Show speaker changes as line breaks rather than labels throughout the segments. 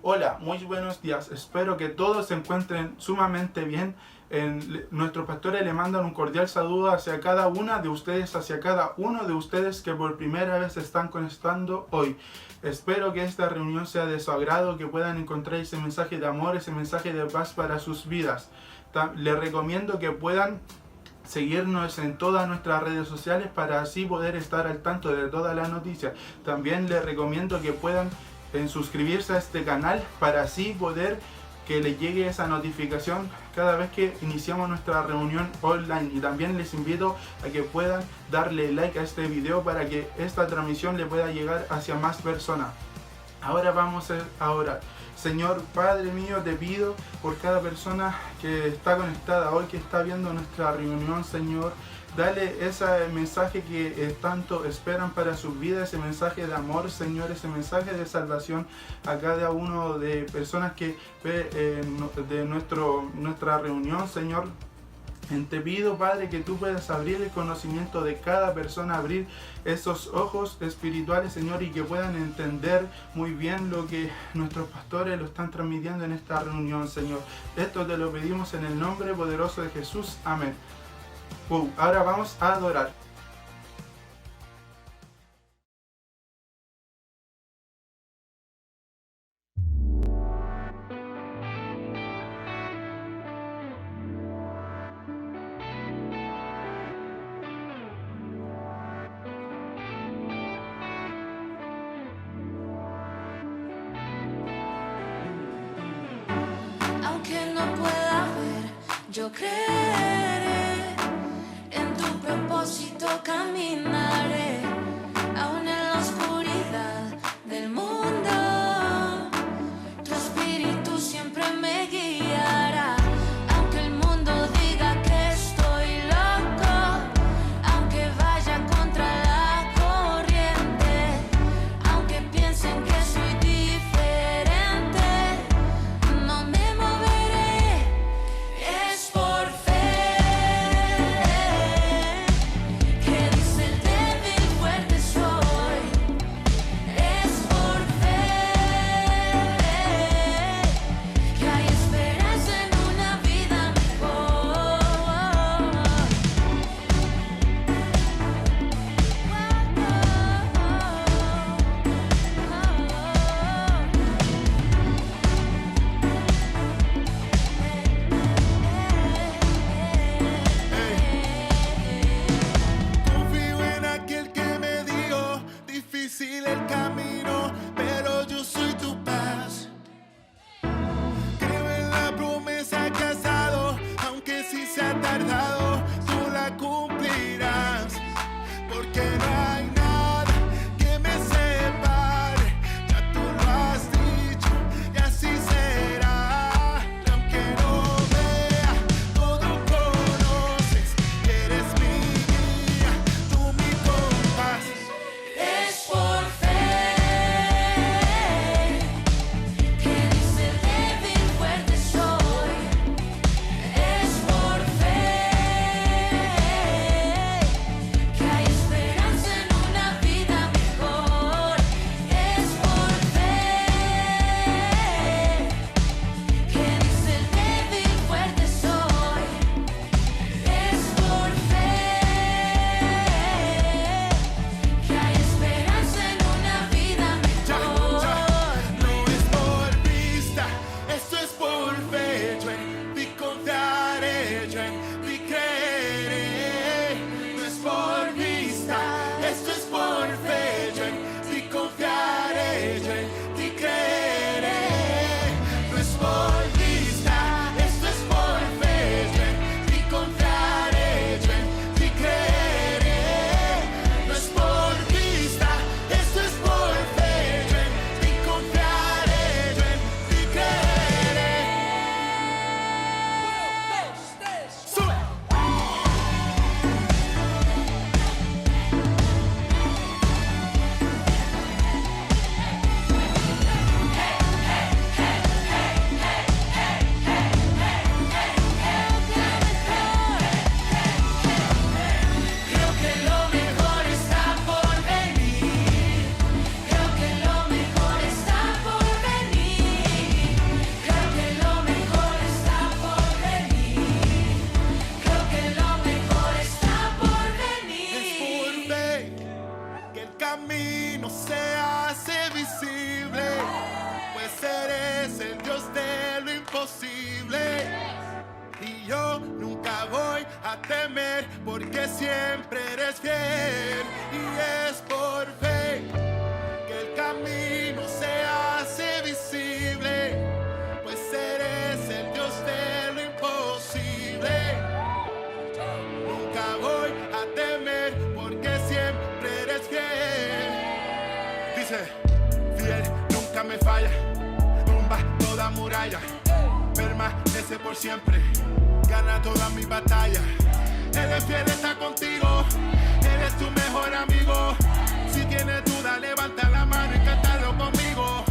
Hola, muy buenos días. Espero que todos se encuentren sumamente bien. Nuestros pastores le mandan un cordial saludo hacia cada una de ustedes, hacia cada uno de ustedes que por primera vez se están conectando hoy. Espero que esta reunión sea de su agrado, que puedan encontrar ese mensaje de amor, ese mensaje de paz para sus vidas. Les recomiendo que puedan seguirnos en todas nuestras redes sociales para así poder estar al tanto de todas las noticias. También les recomiendo que puedan suscribirse a este canal para así poder que les llegue esa notificación cada vez que iniciamos nuestra reunión online. Y también les invito a que puedan darle like a este video para que esta transmisión le pueda llegar hacia más personas. Ahora vamos a orar. Señor Padre mío, te pido por cada persona que está conectada hoy, que está viendo nuestra reunión, Señor. Dale ese mensaje que tanto esperan para sus vidas, ese mensaje de amor, Señor, ese mensaje de salvación a cada uno de personas que ve de nuestra reunión, Señor. Te pido, Padre, que tú puedas abrir el conocimiento de cada persona, abrir esos ojos espirituales, Señor, y que puedan entender muy bien lo que nuestros pastores lo están transmitiendo en esta reunión, Señor. Esto te lo pedimos en el nombre poderoso de Jesús. Amén. Ahora vamos a adorar.
Aunque no pueda ver, yo creeré. En tu propósito caminaré, aún en la oscuridad del mundo. Tu espíritu siempre me guiará. Aunque el mundo diga que
contigo, nunca voy a temer, porque siempre eres fiel. Y es por fe que el camino se hace visible, pues eres el Dios de lo imposible. Nunca voy a temer, porque siempre eres fiel. Dice, fiel, nunca me falla, tumba toda muralla, permanece por siempre, gana todas mis batallas. Él es fiel, está contigo, Él es tu mejor amigo. Si tienes duda, levanta la mano y cántalo conmigo.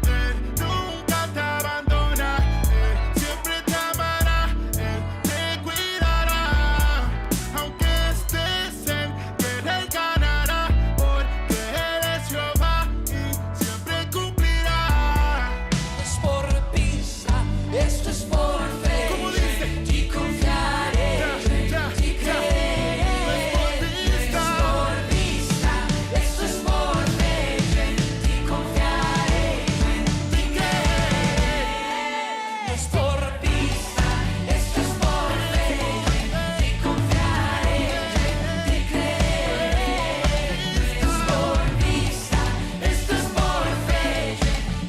Él nunca te abandona, Él siempre te amará, Él te cuidará. Aunque estés en guerra, Él ganará, porque Él es Jehová y siempre cumplirá.
Es por pista, esto es por fe.
¿Cómo dice?
En ti confiaré, en ti creeré. Es por vista, esto es por fe. En ti confiaré, en ti creeré. Es por vista, esto es por fe. En ti confiaré, en ti creeré. Es por vista, esto es por fe. En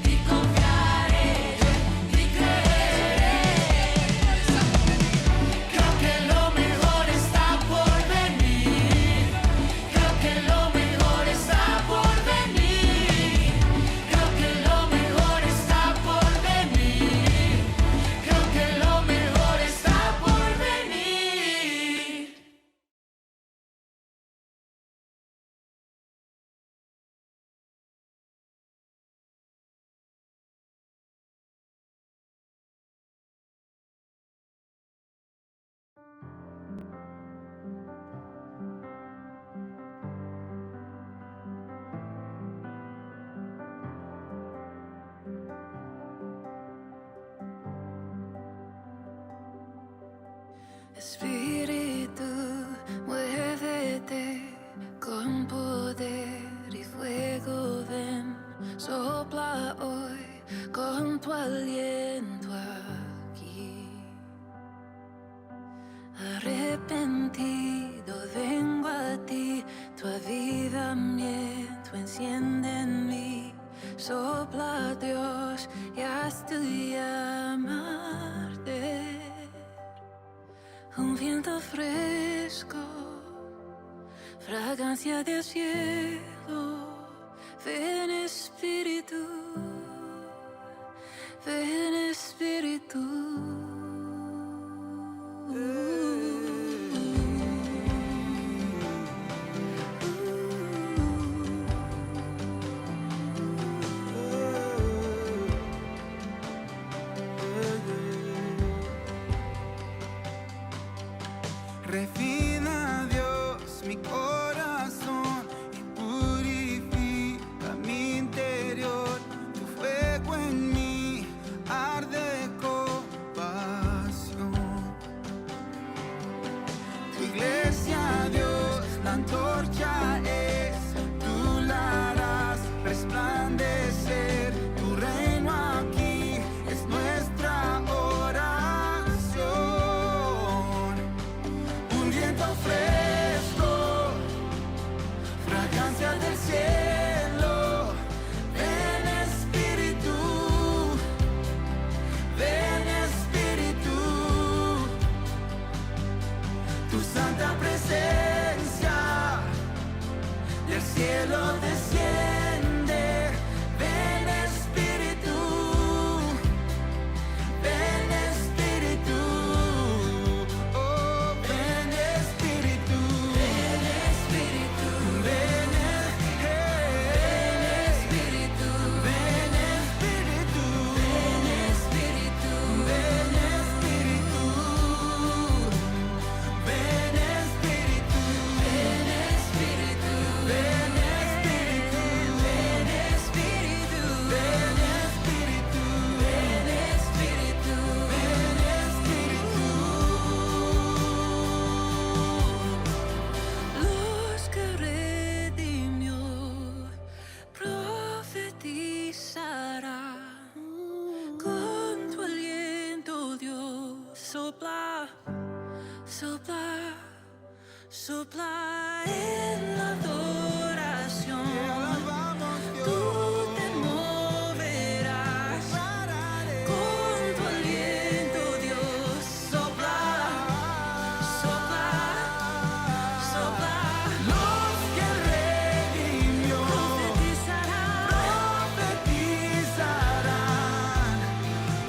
ti confiaré, en ti creeré. Creo que lo mejor está por venir. Creo que lo mejor está por venir. Creo que lo mejor está por venir. Creo que lo mejor está por venir.
Espíritu, muévete con poder y fuego, ven, sopla hoy con tu aliento aquí. Arrepentido vengo a ti, tu avivamiento enciende en mí. Sopla Dios y haz tu llama arder. Un viento fresco, fragancia del cielo. Ven Espíritu, ven Espíritu.
Refina, Dios, mi corazón y purifica mi interior. Tu fuego en mí arde con pasión. Tu iglesia, Dios, la antorcha es, tú la harás resplandecer. Tu reino aquí es nuestra oración. Un viento fresco, fragancia del cielo. Ven Espíritu, ven Espíritu. Tu santa presencia del cielo desciende. Ven Espíritu, ven Espíritu. Oh, ven Espíritu, ven Espíritu, ven Espíritu, ven Espíritu, ven Espíritu, ven Espíritu, ven Espíritu, ven Espíritu, ven Espíritu.
sopla, sopla en la adoración. Tú te moverás con tu aliento, Dios. Sopla, sopla, sopla.
Los que redimió
Profetizarán,
profetizarán.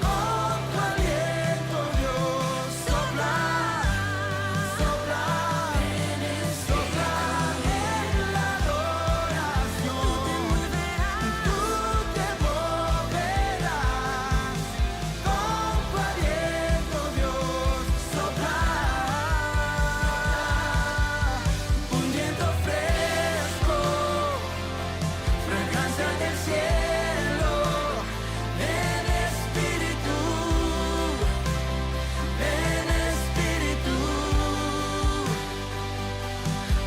Con tu aliento, Dios, sopla, sopla, sopla en la adoración. Tú te moverás. Con tu aliento, Dios, sopla. Un viento fresco, fragancia del cielo. Ven Espíritu,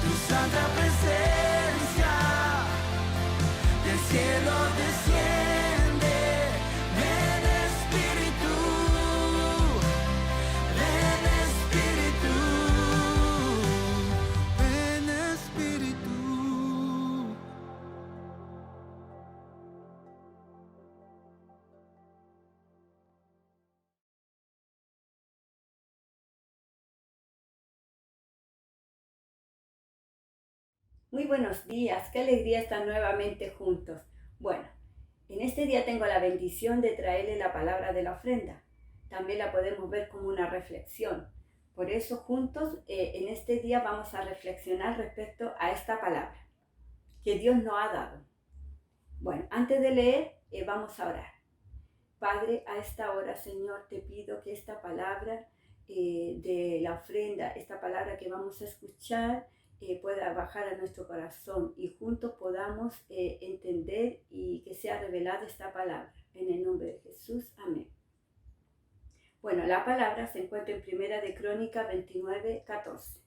tu santa presencia del cielo desciende. Ven Espíritu, ven Espíritu, ven Espíritu.
Muy buenos días, qué alegría estar nuevamente juntos. Bueno, en este día tengo la bendición de traerle la palabra de la ofrenda. También la podemos ver como una reflexión. Por eso juntos en este día vamos a reflexionar respecto a esta palabra que Dios nos ha dado. Bueno, antes de leer vamos a orar. Padre, a esta hora, Señor, te pido que esta palabra de la ofrenda, esta palabra que vamos a escuchar, pueda bajar a nuestro corazón y juntos podamos entender y que sea revelada esta palabra. En el nombre de Jesús, amén. Bueno, la palabra se encuentra en Primera de Crónicas 29, 14.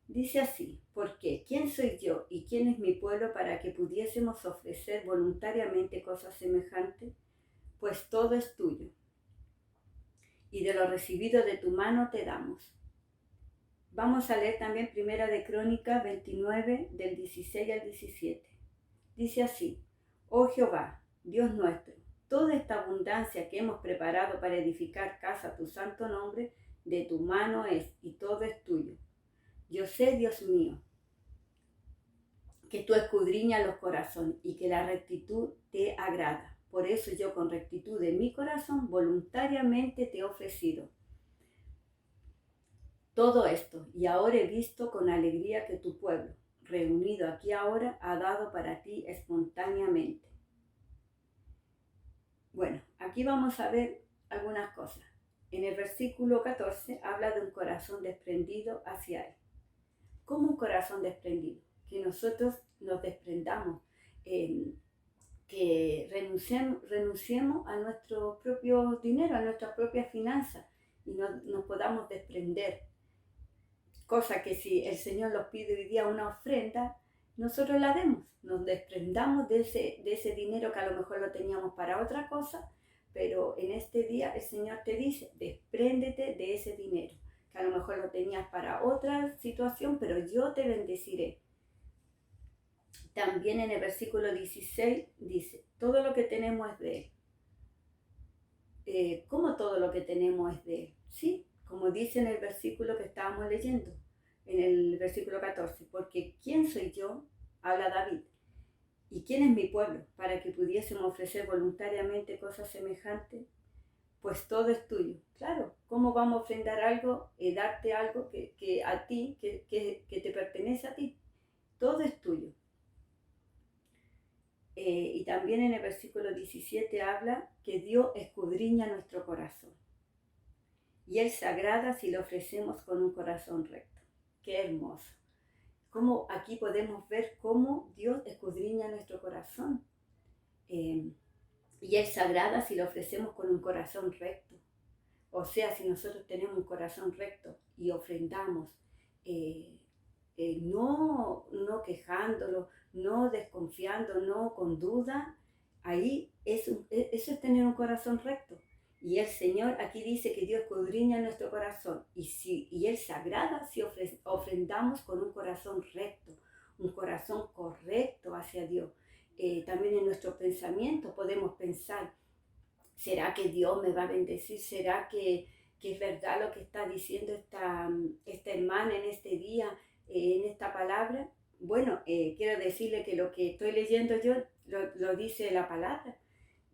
Dice así: porque ¿quién soy yo y quién es mi pueblo para que pudiésemos ofrecer voluntariamente cosas semejantes? Pues todo es tuyo, y de lo recibido de tu mano te damos. Vamos a leer también Primera de Crónicas 29, del 16 al 17. Dice así: oh Jehová, Dios nuestro, toda esta abundancia que hemos preparado para edificar casa a tu santo nombre, de tu mano es, y todo es tuyo. Yo sé, Dios mío, que tú escudriñas los corazones y que la rectitud te agrada. Por eso yo con rectitud de mi corazón voluntariamente te he ofrecido todo esto, y ahora he visto con alegría que tu pueblo, reunido aquí ahora, ha dado para ti espontáneamente. Bueno, aquí vamos a ver algunas cosas. En el versículo 14 habla de un corazón desprendido hacia Él. ¿Cómo un corazón desprendido? Que nosotros nos desprendamos, que renunciemos a nuestro propio dinero, a nuestras propias finanzas, y nos podamos desprender. Cosa que si el Señor nos pide hoy día una ofrenda, nosotros la demos, nos desprendamos de ese dinero que a lo mejor lo teníamos para otra cosa, pero en este día el Señor te dice, despréndete de ese dinero, que a lo mejor lo tenías para otra situación, pero yo te bendeciré. También en el versículo 16 dice, todo lo que tenemos es de Él. ¿Cómo todo lo que tenemos es de Él? Sí, como dice en el versículo que estábamos leyendo, en el versículo 14, porque ¿quién soy yo? Habla David. ¿Y quién es mi pueblo? Para que pudiésemos ofrecer voluntariamente cosas semejantes, pues todo es tuyo. Claro, ¿cómo vamos a ofrendar algo, darte algo que a ti, que te pertenece a ti? Todo es tuyo. Y también en el versículo 17 habla que Dios escudriña nuestro corazón. Y Él se agrada si lo ofrecemos con un corazón recto. ¡Qué hermoso! Como aquí podemos ver cómo Dios escudriña nuestro corazón. Y Él se agrada si lo ofrecemos con un corazón recto. O sea, si nosotros tenemos un corazón recto y ofrendamos, no quejándolo, no desconfiando, no con duda, ahí eso es tener un corazón recto. Y el Señor aquí dice que Dios escudriña nuestro corazón y Él se agrada si ofrendamos con un corazón recto, un corazón correcto hacia Dios. También en nuestros pensamientos podemos pensar, ¿será que Dios me va a bendecir? ¿Será que es verdad lo que está diciendo esta hermana en este día, en esta palabra? Bueno, quiero decirle que lo que estoy leyendo yo lo dice la palabra.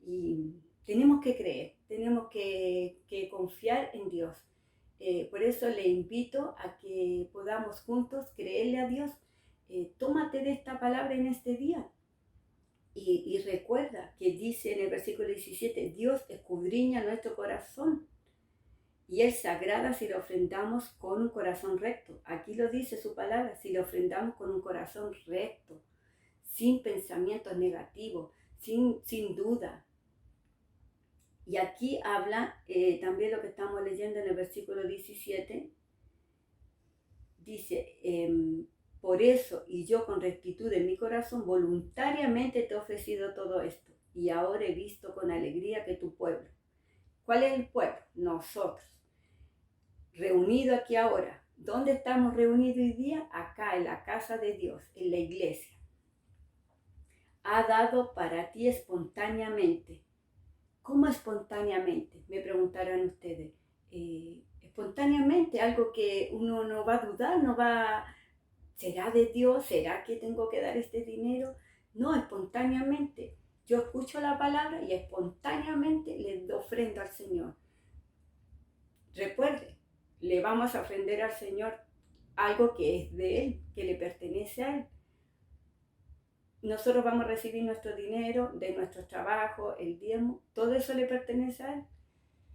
Y tenemos que creer, tenemos que confiar en Dios. Por eso le invito a que podamos juntos creerle a Dios. Tómate de esta palabra en este día. Y recuerda que dice en el versículo 17, Dios escudriña nuestro corazón y Él se agrada si lo ofrendamos con un corazón recto. Aquí lo dice su palabra, si lo ofrendamos con un corazón recto, sin pensamientos negativos, sin duda. Y aquí habla también lo que estamos leyendo en el versículo 17. Dice, por eso y yo con rectitud en mi corazón voluntariamente te he ofrecido todo esto. Y ahora he visto con alegría que tu pueblo. ¿Cuál es el pueblo? Nosotros. Reunido aquí ahora. ¿Dónde estamos reunidos hoy día? Acá en la casa de Dios, en la iglesia. Ha dado para ti espontáneamente. ¿Cómo espontáneamente? Me preguntarán ustedes. Espontáneamente, algo que uno no va a dudar, no va, ¿será de Dios? ¿Será que tengo que dar este dinero? No, espontáneamente. Yo escucho la palabra y espontáneamente le ofrendo al Señor. Recuerde, le vamos a ofrender al Señor algo que es de Él, que le pertenece a Él. Nosotros vamos a recibir nuestro dinero de nuestros trabajos, el diezmo, todo eso le pertenece a Él.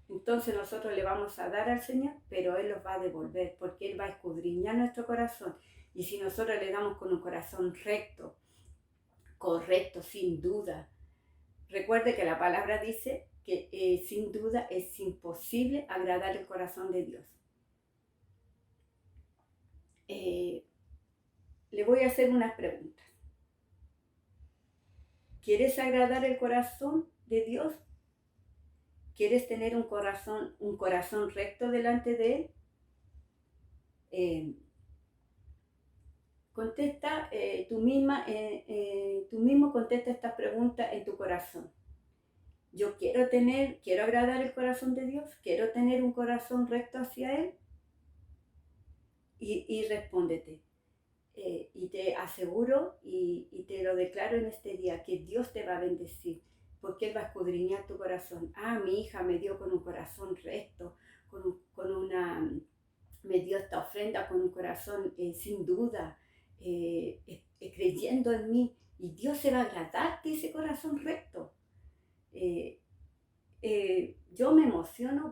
Entonces nosotros le vamos a dar al Señor, pero Él los va a devolver, porque Él va a escudriñar nuestro corazón. Y si nosotros le damos con un corazón recto, correcto, sin duda, recuerde que la palabra dice que sin duda es imposible agradar el corazón de Dios. Le voy a hacer unas preguntas. ¿Quieres agradar el corazón de Dios? ¿Quieres tener un corazón recto delante de Él? Contesta tú mismo contesta estas preguntas en tu corazón. Yo quiero agradar el corazón de Dios, quiero tener un corazón recto hacia Él. Y respóndete. Y te aseguro y te lo declaro en este día que Dios te va a bendecir, porque Él va a escudriñar tu corazón. Mi hija me dio con un corazón recto, me dio esta ofrenda con un corazón sin duda, creyendo en mí, y Dios se va a agradar de ese corazón recto. Yo me emociono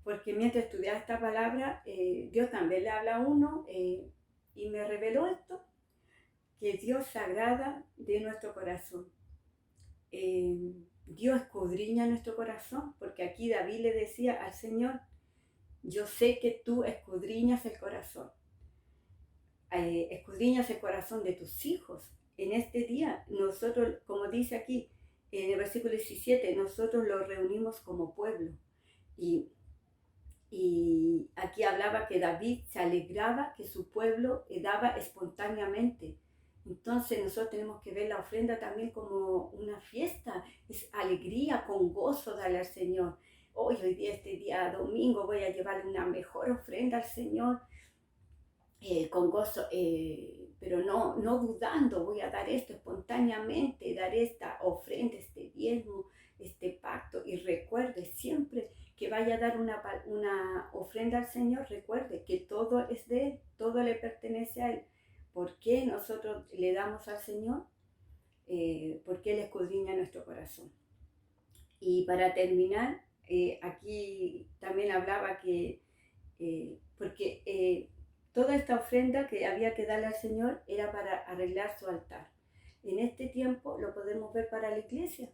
porque mientras estudiaba esta palabra, Dios también le habla a uno y me reveló esto, que Dios se agrada de nuestro corazón. Dios escudriña nuestro corazón, porque aquí David le decía al Señor, yo sé que tú escudriñas el corazón. Escudriñas el corazón de tus hijos. En este día, nosotros, como dice aquí, en el versículo 17, nosotros los reunimos como pueblo. Y aquí hablaba que David se alegraba que su pueblo daba espontáneamente. Entonces nosotros tenemos que ver la ofrenda también como una fiesta, es alegría, con gozo darle al Señor. Hoy día, este día domingo, voy a llevarle una mejor ofrenda al Señor, con gozo, pero no dudando, voy a dar esto espontáneamente, dar esta ofrenda, este diezmo, este pacto. Y recuerde siempre que vaya a dar una ofrenda al Señor, recuerde que todo es de Él, todo le pertenece a Él. ¿Por qué nosotros le damos al Señor? Porque Él escudriña nuestro corazón. Y para terminar, aquí también hablaba que, porque toda esta ofrenda que había que darle al Señor era para arreglar su altar. En este tiempo lo podemos ver para la iglesia.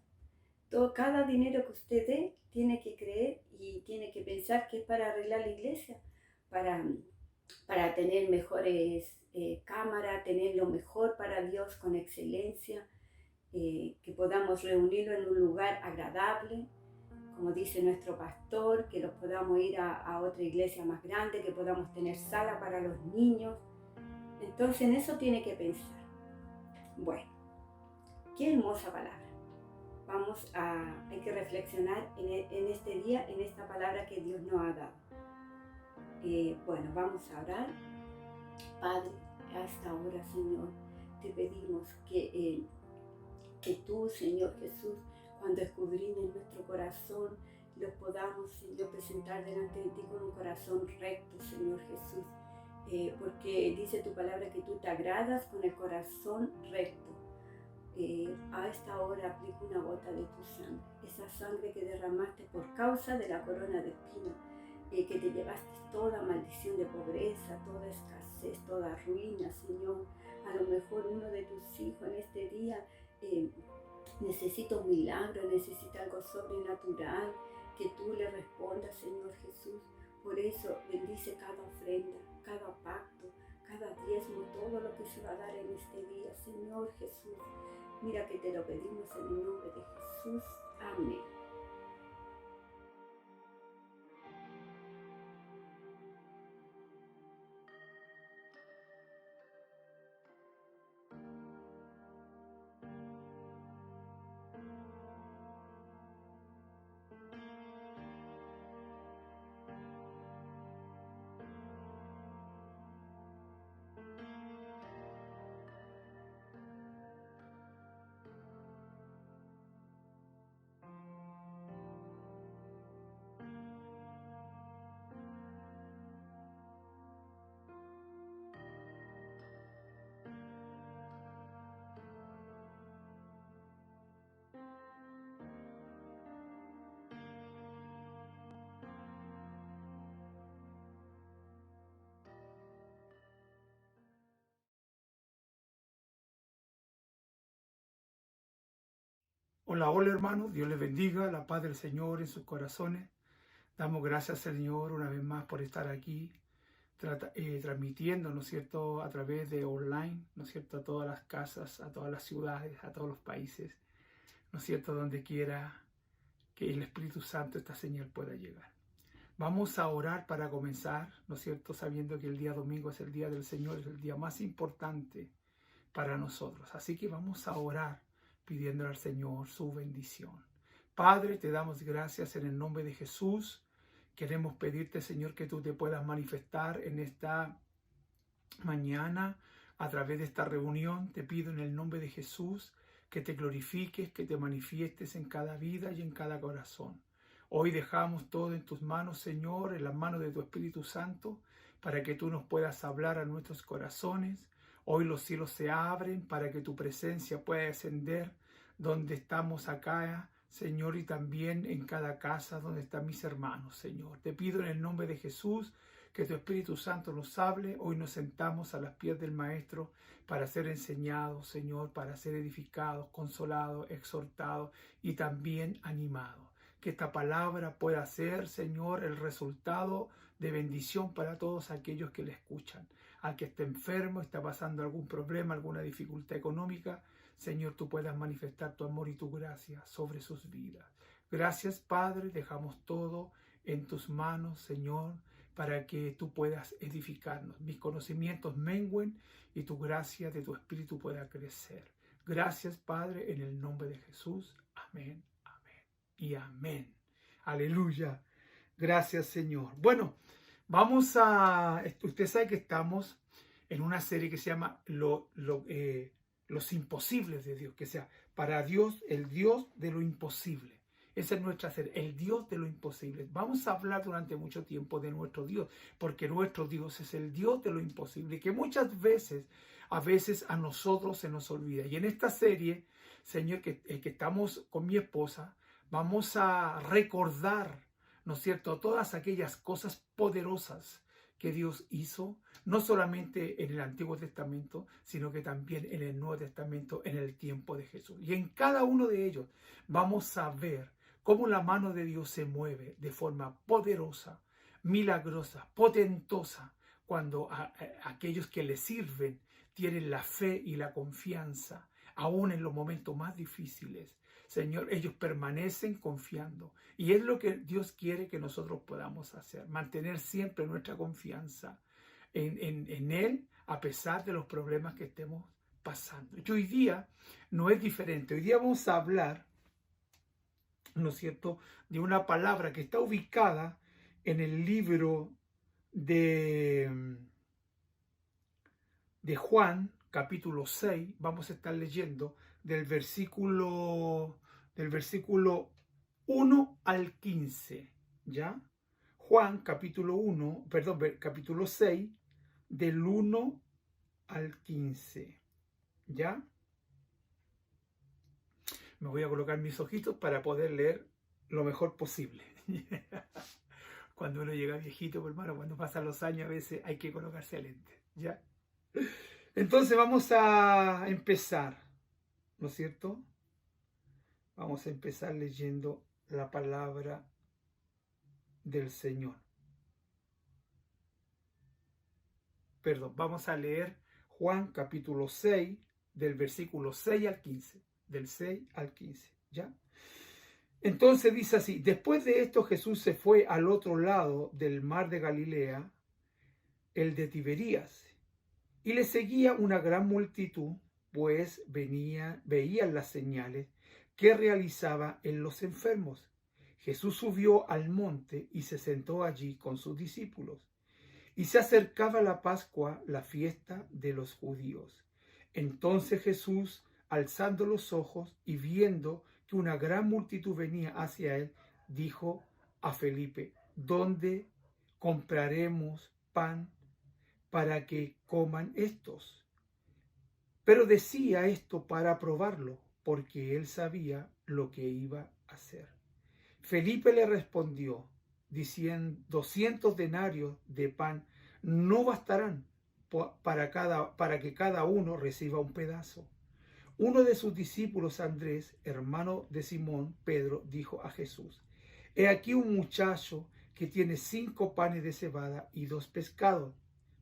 Cada dinero que usted dé tiene que creer y tiene que pensar que es para arreglar la iglesia, para tener mejores cámaras, tener lo mejor para Dios con excelencia, que podamos reunirlo en un lugar agradable, como dice nuestro pastor, que los podamos ir a otra iglesia más grande, que podamos tener sala para los niños. Entonces en eso tiene que pensar. Bueno, qué hermosa palabra. Hay que reflexionar en este día, en esta palabra que Dios nos ha dado. Bueno, vamos a orar. Padre, a esta hora, Señor, te pedimos que tú, Señor Jesús, cuando escudriñes nuestro corazón, los podamos, Señor, presentar delante de ti con un corazón recto, Señor Jesús. Porque dice tu palabra que tú te agradas con el corazón recto. A esta hora aplico una gota de tu sangre, esa sangre que derramaste por causa de la corona de espinas, que te llevaste toda maldición de pobreza, toda escasez, toda ruina, Señor. A lo mejor uno de tus hijos en este día necesita un milagro, necesita algo sobrenatural, que tú le respondas, Señor Jesús. Por eso bendice cada ofrenda, cada pacto, cada diezmo, todo lo que se va a dar en este día, Señor Jesús. Mira que te lo pedimos en el nombre de Jesús. Amén.
Hola, hola hermanos, Dios les bendiga, la paz del Señor en sus corazones. Damos gracias, Señor, una vez más por estar aquí transmitiendo, ¿no es cierto?, a través de online, ¿no es cierto?, a todas las casas, a todas las ciudades, a todos los países, ¿no es cierto?, donde quiera que el Espíritu Santo, esta señal pueda llegar. Vamos a orar para comenzar, ¿no es cierto?, sabiendo que el día domingo es el día del Señor, es el día más importante para nosotros. Así que vamos a orar pidiendo al Señor su bendición. Padre, te damos gracias en el nombre de Jesús. Queremos pedirte, Señor, que tú te puedas manifestar en esta mañana a través de esta reunión. Te pido en el nombre de Jesús que te glorifiques, que te manifiestes en cada vida y en cada corazón. Hoy dejamos todo en tus manos, Señor, en las manos de tu Espíritu Santo, para que tú nos puedas hablar a nuestros corazones. Hoy los cielos se abren para que tu presencia pueda descender donde estamos acá, Señor, y también en cada casa donde están mis hermanos, Señor. Te pido en el nombre de Jesús que tu Espíritu Santo nos hable. Hoy nos sentamos a los pies del Maestro para ser enseñados, Señor, para ser edificados, consolados, exhortados y también animados. Que esta palabra pueda ser, Señor, el resultado de bendición para todos aquellos que la escuchan. Al que esté enfermo, está pasando algún problema, alguna dificultad económica, Señor, tú puedas manifestar tu amor y tu gracia sobre sus vidas. Gracias, Padre, dejamos todo en tus manos, Señor, para que tú puedas edificarnos. Mis conocimientos mengüen y tu gracia de tu Espíritu pueda crecer. Gracias, Padre, en el nombre de Jesús. Amén, amén y amén. Aleluya. Gracias, Señor. Bueno, usted sabe que estamos en una serie que se llama Los imposibles de Dios, que sea para Dios, el Dios de lo imposible. Esa es nuestra serie, el Dios de lo imposible. Vamos a hablar durante mucho tiempo de nuestro Dios, porque nuestro Dios es el Dios de lo imposible, que muchas veces, a nosotros se nos olvida. Y en esta serie, Señor, que estamos con mi esposa, vamos a recordar, ¿no es cierto?, todas aquellas cosas poderosas que Dios hizo, no solamente en el Antiguo Testamento, sino que también en el Nuevo Testamento, en el tiempo de Jesús. Y en cada uno de ellos vamos a ver cómo la mano de Dios se mueve de forma poderosa, milagrosa, potentosa, cuando aquellos que le sirven tienen la fe y la confianza, aún en los momentos más difíciles, Señor, ellos permanecen confiando. Y es lo que Dios quiere que nosotros podamos hacer, mantener siempre nuestra confianza en Él, a pesar de los problemas que estemos pasando. Y hoy día no es diferente. Hoy día vamos a hablar, ¿no es cierto?, de una palabra que está ubicada en el libro de Juan, capítulo 6. Vamos a estar leyendo del versículo 1 al 15, ¿ya? Juan, capítulo 6, del 1 al 15, ¿ya? Me voy a colocar mis ojitos para poder leer lo mejor posible. Cuando uno llega viejito, hermano, cuando pasan los años, a veces hay que colocarse lentes, ¿ya? Entonces vamos a empezar, ¿no es cierto? Vamos a empezar leyendo la palabra del Señor. Perdón, vamos a leer Juan capítulo 6, del versículo 6 al 15. Del 6 al 15, ¿ya? Entonces dice así: después de esto Jesús se fue al otro lado del mar de Galilea, el de Tiberías, y le seguía una gran multitud, pues veían las señales que realizaba en los enfermos. Jesús subió al monte y se sentó allí con sus discípulos. Y se acercaba la Pascua, la fiesta de los judíos. Entonces Jesús, alzando los ojos y viendo que una gran multitud venía hacia él, dijo a Felipe: ¿dónde compraremos pan para que coman estos? Pero decía esto para probarlo, porque él sabía lo que iba a hacer. Felipe le respondió, diciendo: 200 denarios de pan no bastarán para que cada uno reciba un pedazo. Uno de sus discípulos, Andrés, hermano de Simón Pedro, dijo a Jesús: he aquí un muchacho que tiene 5 panes de cebada y 2 pescados.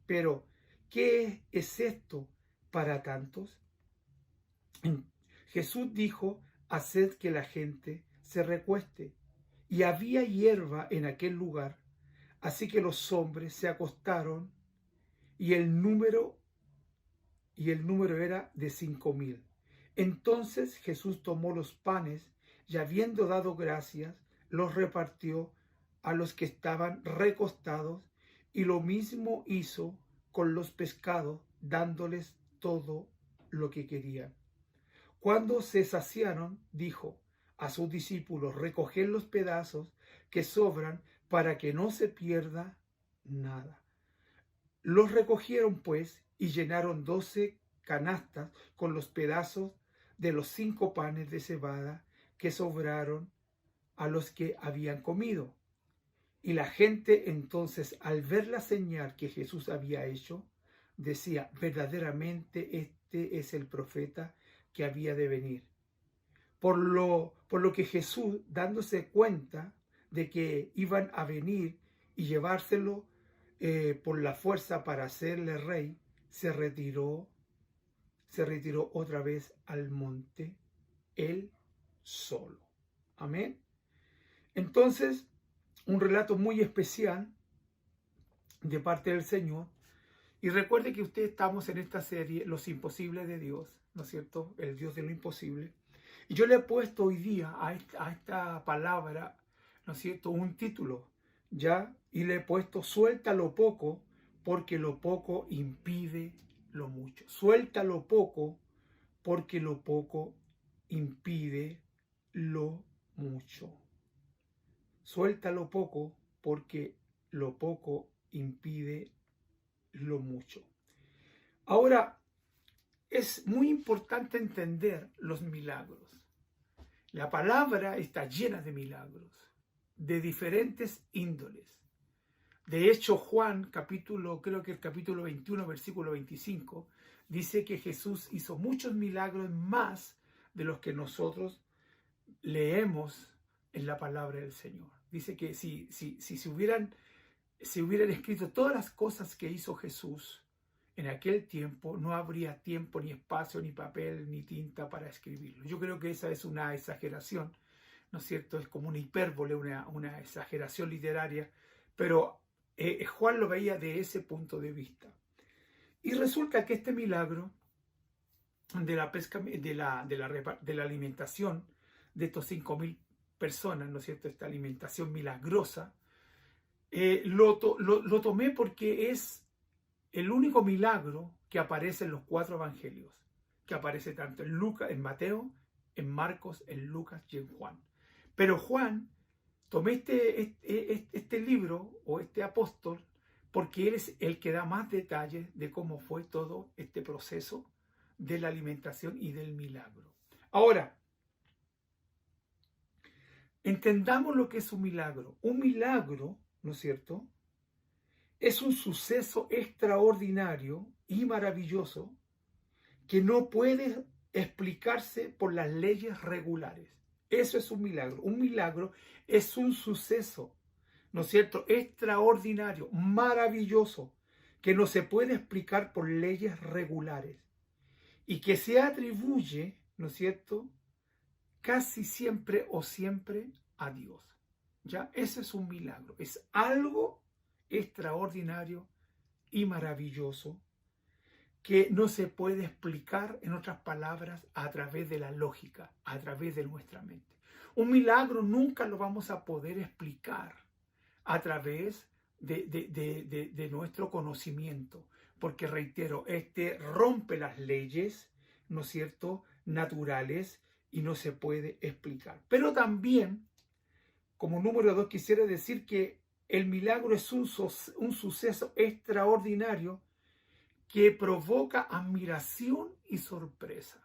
Pero, ¿qué es esto para tantos? Jesús dijo: haced que la gente se recueste. Y había hierba en aquel lugar, así que los hombres se acostaron, y el número era de 5,000. Entonces Jesús tomó los panes y, habiendo dado gracias, los repartió a los que estaban recostados, y lo mismo hizo con los pescados, dándoles todo lo que querían. Cuando se saciaron, dijo a sus discípulos: recoged los pedazos que sobran para que no se pierda nada. Los recogieron pues y llenaron 12 canastas con los pedazos de los 5 panes de cebada que sobraron a los que habían comido. Y la gente entonces, al ver la señal que Jesús había hecho, decía: verdaderamente este es el profeta que había de venir. Por lo que Jesús, dándose cuenta de que iban a venir y llevárselo por la fuerza para hacerle rey, se retiró otra vez al monte, él solo. Amén. Entonces, un relato muy especial de parte del Señor. Y recuerde que estamos en esta serie, Los Imposibles de Dios, ¿no es cierto? El Dios de lo imposible. Y yo le he puesto hoy día a esta palabra, ¿no es cierto?, un título, ¿ya? Y le he puesto: suelta lo poco, porque lo poco impide lo mucho. Suelta lo poco, porque lo poco impide lo mucho. Suelta lo poco, porque lo poco impide lo mucho. Ahora, es muy importante entender los milagros. La palabra está llena de milagros, de diferentes índoles. De hecho, Juan, creo que el capítulo 21, versículo 25, dice que Jesús hizo muchos milagros más de los que nosotros leemos en la palabra del Señor. Dice que si hubieran escrito todas las cosas que hizo Jesús en aquel tiempo no habría tiempo, ni espacio, ni papel, ni tinta para escribirlo. Yo creo que esa es una exageración, ¿no es cierto? Es como una hipérbole, una exageración literaria, pero Juan lo veía de ese punto de vista. Y resulta que este milagro de la pesca, de la alimentación de estos 5.000 personas, ¿no es cierto? Esta alimentación milagrosa, lo tomé porque es el único milagro que aparece en los 4 evangelios, que aparece tanto en Lucas, en Mateo, en Marcos, en Lucas y en Juan. Pero Juan, tomé este libro o este apóstol porque él es el que da más detalles de cómo fue todo este proceso de la alimentación y del milagro. Ahora, entendamos lo que es un milagro. Un milagro, ¿no es cierto?, es un suceso extraordinario y maravilloso que no puede explicarse por las leyes regulares. Eso es un milagro. Un milagro es un suceso, ¿no es cierto?, extraordinario, maravilloso, que no se puede explicar por leyes regulares y que se atribuye, ¿no es cierto?, casi siempre o siempre a Dios. ¿Ya? Ese es un milagro. Es algo extraordinario y maravilloso que no se puede explicar, en otras palabras, a través de la lógica, a través de nuestra mente. Un milagro nunca lo vamos a poder explicar a través de nuestro conocimiento, porque reitero, rompe las leyes, ¿no es cierto?, naturales, y no se puede explicar. Pero también, como número 2, quisiera decir que el milagro es un suceso extraordinario que provoca admiración y sorpresa.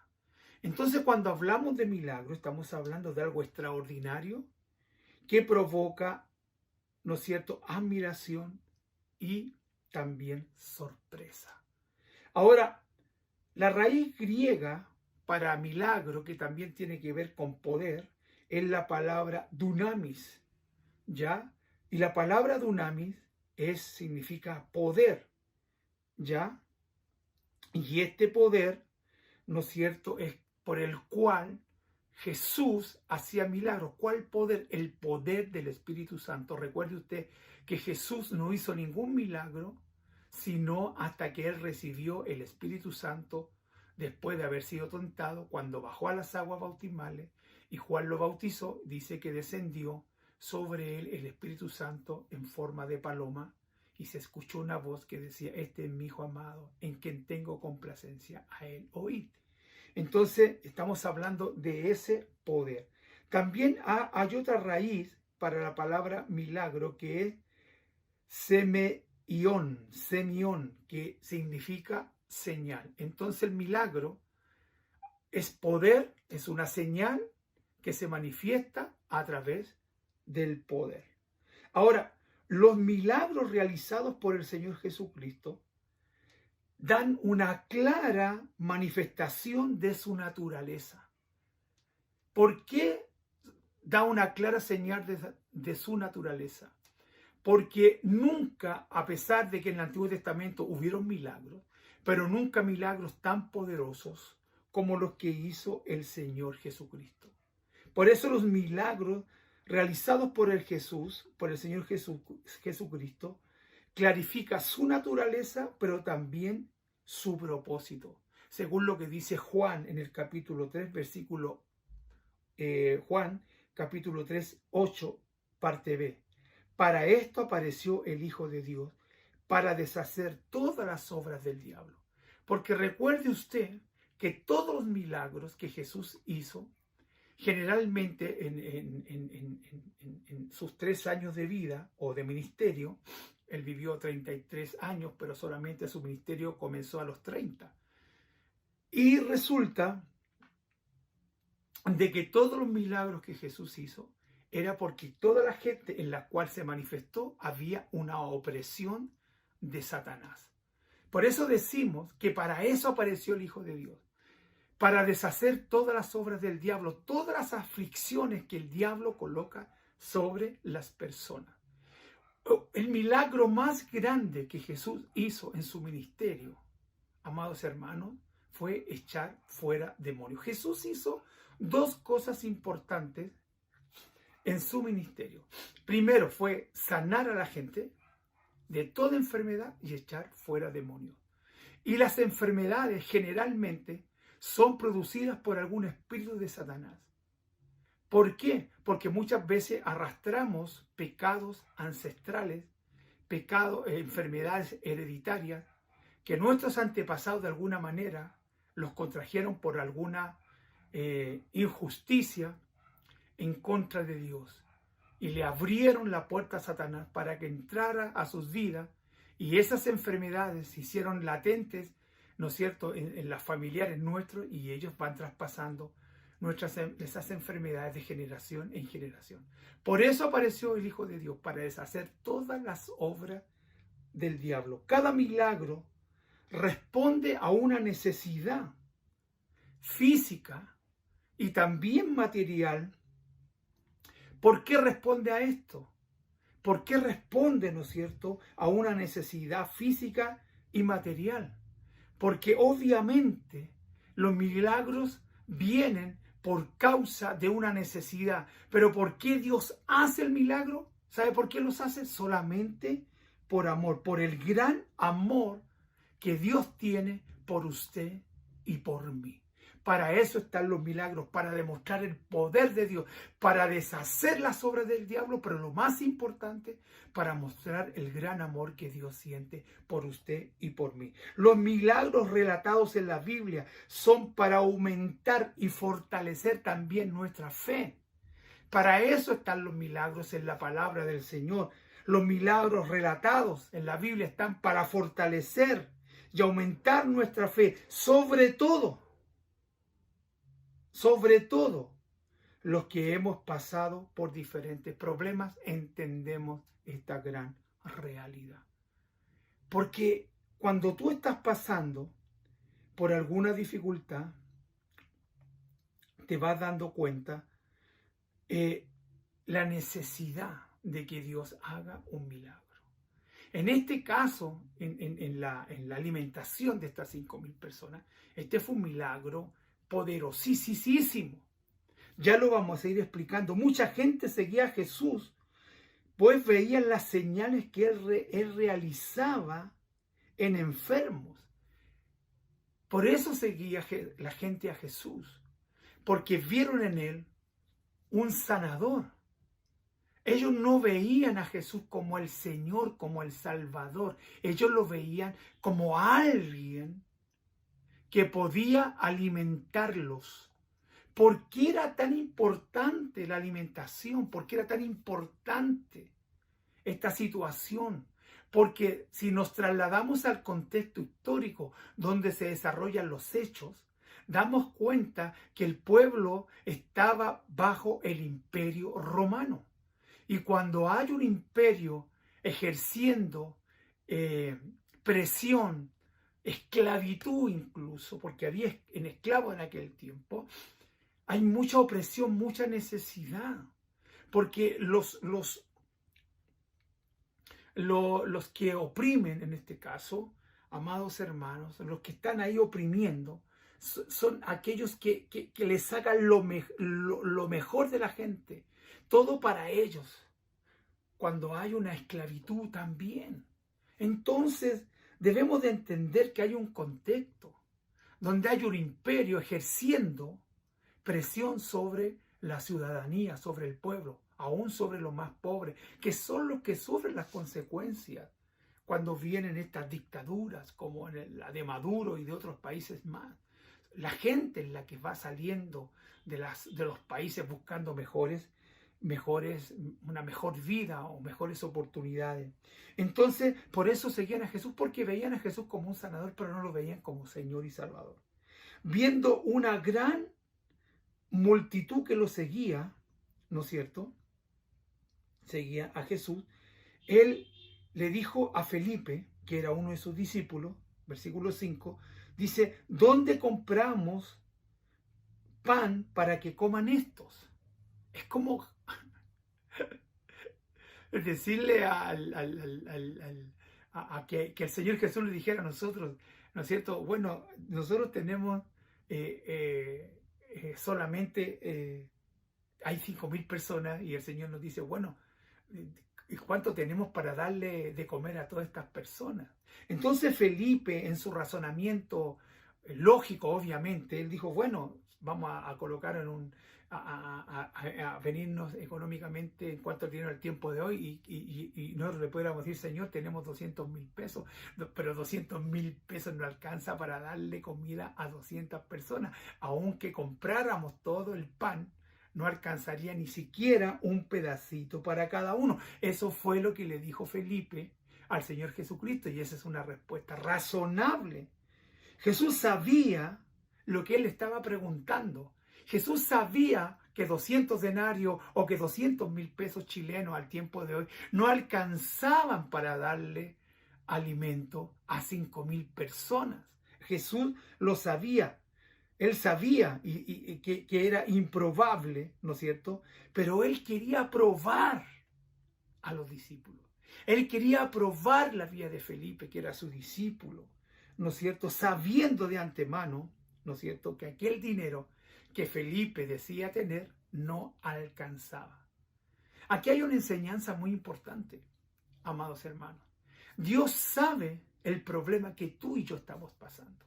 Entonces, cuando hablamos de milagro, estamos hablando de algo extraordinario que provoca, ¿no es cierto?, admiración y también sorpresa. Ahora, la raíz griega para milagro, que también tiene que ver con poder, es la palabra dunamis, ¿ya? Y la palabra dunamis significa poder, ¿ya? Y este poder, ¿no es cierto?, es por el cual Jesús hacía milagros. ¿Cuál poder? El poder del Espíritu Santo. Recuerde usted que Jesús no hizo ningún milagro, sino hasta que Él recibió el Espíritu Santo después de haber sido tentado, cuando bajó a las aguas bautismales y Juan lo bautizó. Dice que descendió sobre él el Espíritu Santo en forma de paloma y se escuchó una voz que decía: este es mi Hijo amado, en quien tengo complacencia, a él oíd. Entonces estamos hablando de ese poder. También hay otra raíz para la palabra milagro, que es semión, que significa señal. Entonces el milagro es poder, es una señal que se manifiesta a través del poder. Ahora, los milagros realizados por el Señor Jesucristo dan una clara manifestación de su naturaleza. ¿Por qué da una clara señal de su naturaleza? Porque nunca, a pesar de que en el Antiguo Testamento hubieron milagros, pero nunca milagros tan poderosos como los que hizo el Señor Jesucristo. Por eso los milagros realizados por el Señor Jesucristo, clarifica su naturaleza, pero también su propósito. Según lo que dice Juan en el capítulo 3, Juan, capítulo 3, 8, parte B. Para esto apareció el Hijo de Dios, para deshacer todas las obras del diablo. Porque recuerde usted que todos los milagros que Jesús hizo, generalmente en sus 3 años de vida o de ministerio, él vivió 33 años, pero solamente su ministerio comenzó a los 30. Y resulta de que todos los milagros que Jesús hizo era porque toda la gente en la cual se manifestó había una opresión de Satanás. Por eso decimos que para eso apareció el Hijo de Dios, para deshacer todas las obras del diablo, todas las aflicciones que el diablo coloca sobre las personas. El milagro más grande que Jesús hizo en su ministerio amados hermanos, fue echar fuera demonios. Jesús hizo dos cosas importantes en su ministerio. Primero fue sanar a la gente de toda enfermedad y echar fuera demonios. Y las enfermedades generalmente son producidas por algún espíritu de Satanás. ¿Por qué? Porque muchas veces arrastramos pecados ancestrales, enfermedades hereditarias, que nuestros antepasados de alguna manera los contrajeron por alguna injusticia en contra de Dios. Y le abrieron la puerta a Satanás para que entrara a sus vidas, y esas enfermedades se hicieron latentes, ¿no es cierto?, en las familiares nuestros, y ellos van traspasando esas enfermedades de generación en generación. Por eso apareció el Hijo de Dios, para deshacer todas las obras del diablo. Cada milagro responde a una necesidad física y también material. ¿Por qué responde a esto? ¿Por qué responde, no es cierto, a una necesidad física y material? Porque obviamente los milagros vienen por causa de una necesidad. Pero ¿por qué Dios hace el milagro? ¿Sabe por qué los hace? Solamente por amor, por el gran amor que Dios tiene por usted y por mí. Para eso están los milagros, para demostrar el poder de Dios, para deshacer las obras del diablo, pero lo más importante, para mostrar el gran amor que Dios siente por usted y por mí. Los milagros relatados en la Biblia son para aumentar y fortalecer también nuestra fe. Para eso están los milagros en la palabra del Señor. Los milagros relatados en la Biblia están para fortalecer y aumentar nuestra fe, sobre todo los que hemos pasado por diferentes problemas, entendemos esta gran realidad. Porque cuando tú estás pasando por alguna dificultad, te vas dando cuenta la necesidad de que Dios haga un milagro. En este caso, en la alimentación de estas 5.000 personas, este fue un milagro poderosísimo. Ya lo vamos a ir explicando. Mucha gente seguía a Jesús, pues veían las señales que él realizaba en enfermos. Por eso seguía la gente a Jesús, porque vieron en él un sanador. Ellos no veían a Jesús como el Señor, como el Salvador. Ellos lo veían como alguien que podía alimentarlos. ¿Por qué era tan importante la alimentación? ¿Por qué era tan importante esta situación? Porque si nos trasladamos al contexto histórico donde se desarrollan los hechos, damos cuenta que el pueblo estaba bajo el imperio romano. Y cuando hay un imperio ejerciendo presión, esclavitud incluso, porque había esclavos en aquel tiempo, hay mucha opresión, mucha necesidad, porque los que oprimen, en este caso, amados hermanos, los que están ahí oprimiendo, son aquellos que les sacan lo mejor de la gente, todo para ellos, cuando hay una esclavitud también. Entonces, debemos de entender que hay un contexto donde hay un imperio ejerciendo presión sobre la ciudadanía, sobre el pueblo, aún sobre los más pobres, que son los que sufren las consecuencias cuando vienen estas dictaduras, como la de Maduro y de otros países más. La gente es la que va saliendo de los países buscando una mejor vida o mejores oportunidades. Entonces, por eso seguían a Jesús, porque veían a Jesús como un sanador, pero no lo veían como Señor y Salvador. Viendo una gran multitud que lo seguía, ¿no es cierto?, seguía a Jesús, él le dijo a Felipe, que era uno de sus discípulos, versículo 5, dice, ¿dónde compramos pan para que coman estos? Es como decirle que el Señor Jesús le dijera a nosotros, ¿no es cierto? Bueno, nosotros tenemos solamente, hay 5.000 personas y el Señor nos dice, bueno, ¿y cuánto tenemos para darle de comer a todas estas personas? Entonces Felipe, en su razonamiento lógico, obviamente, él dijo, bueno, vamos a colocar a venirnos económicamente en cuanto dinero al tiempo de hoy y nosotros le pudiéramos decir, Señor, tenemos 200.000 pesos, pero 200.000 pesos no alcanza para darle comida a 200 personas. Aunque compráramos todo el pan, no alcanzaría ni siquiera un pedacito para cada uno. Eso fue lo que le dijo Felipe al Señor Jesucristo y esa es una respuesta razonable. Jesús sabía lo que él estaba preguntando. Jesús sabía que 200 denarios o que 200.000 pesos chilenos al tiempo de hoy no alcanzaban para darle alimento a 5.000 personas. Jesús lo sabía. Él sabía que era improbable, ¿no es cierto? Pero él quería probar a los discípulos. Él quería probar la vida de Felipe, que era su discípulo, ¿no es cierto? Sabiendo de antemano, ¿no es cierto?, que aquel dinero que Felipe decía tener no alcanzaba. Aquí hay una enseñanza muy importante, amados hermanos. Dios sabe el problema que tú y yo estamos pasando.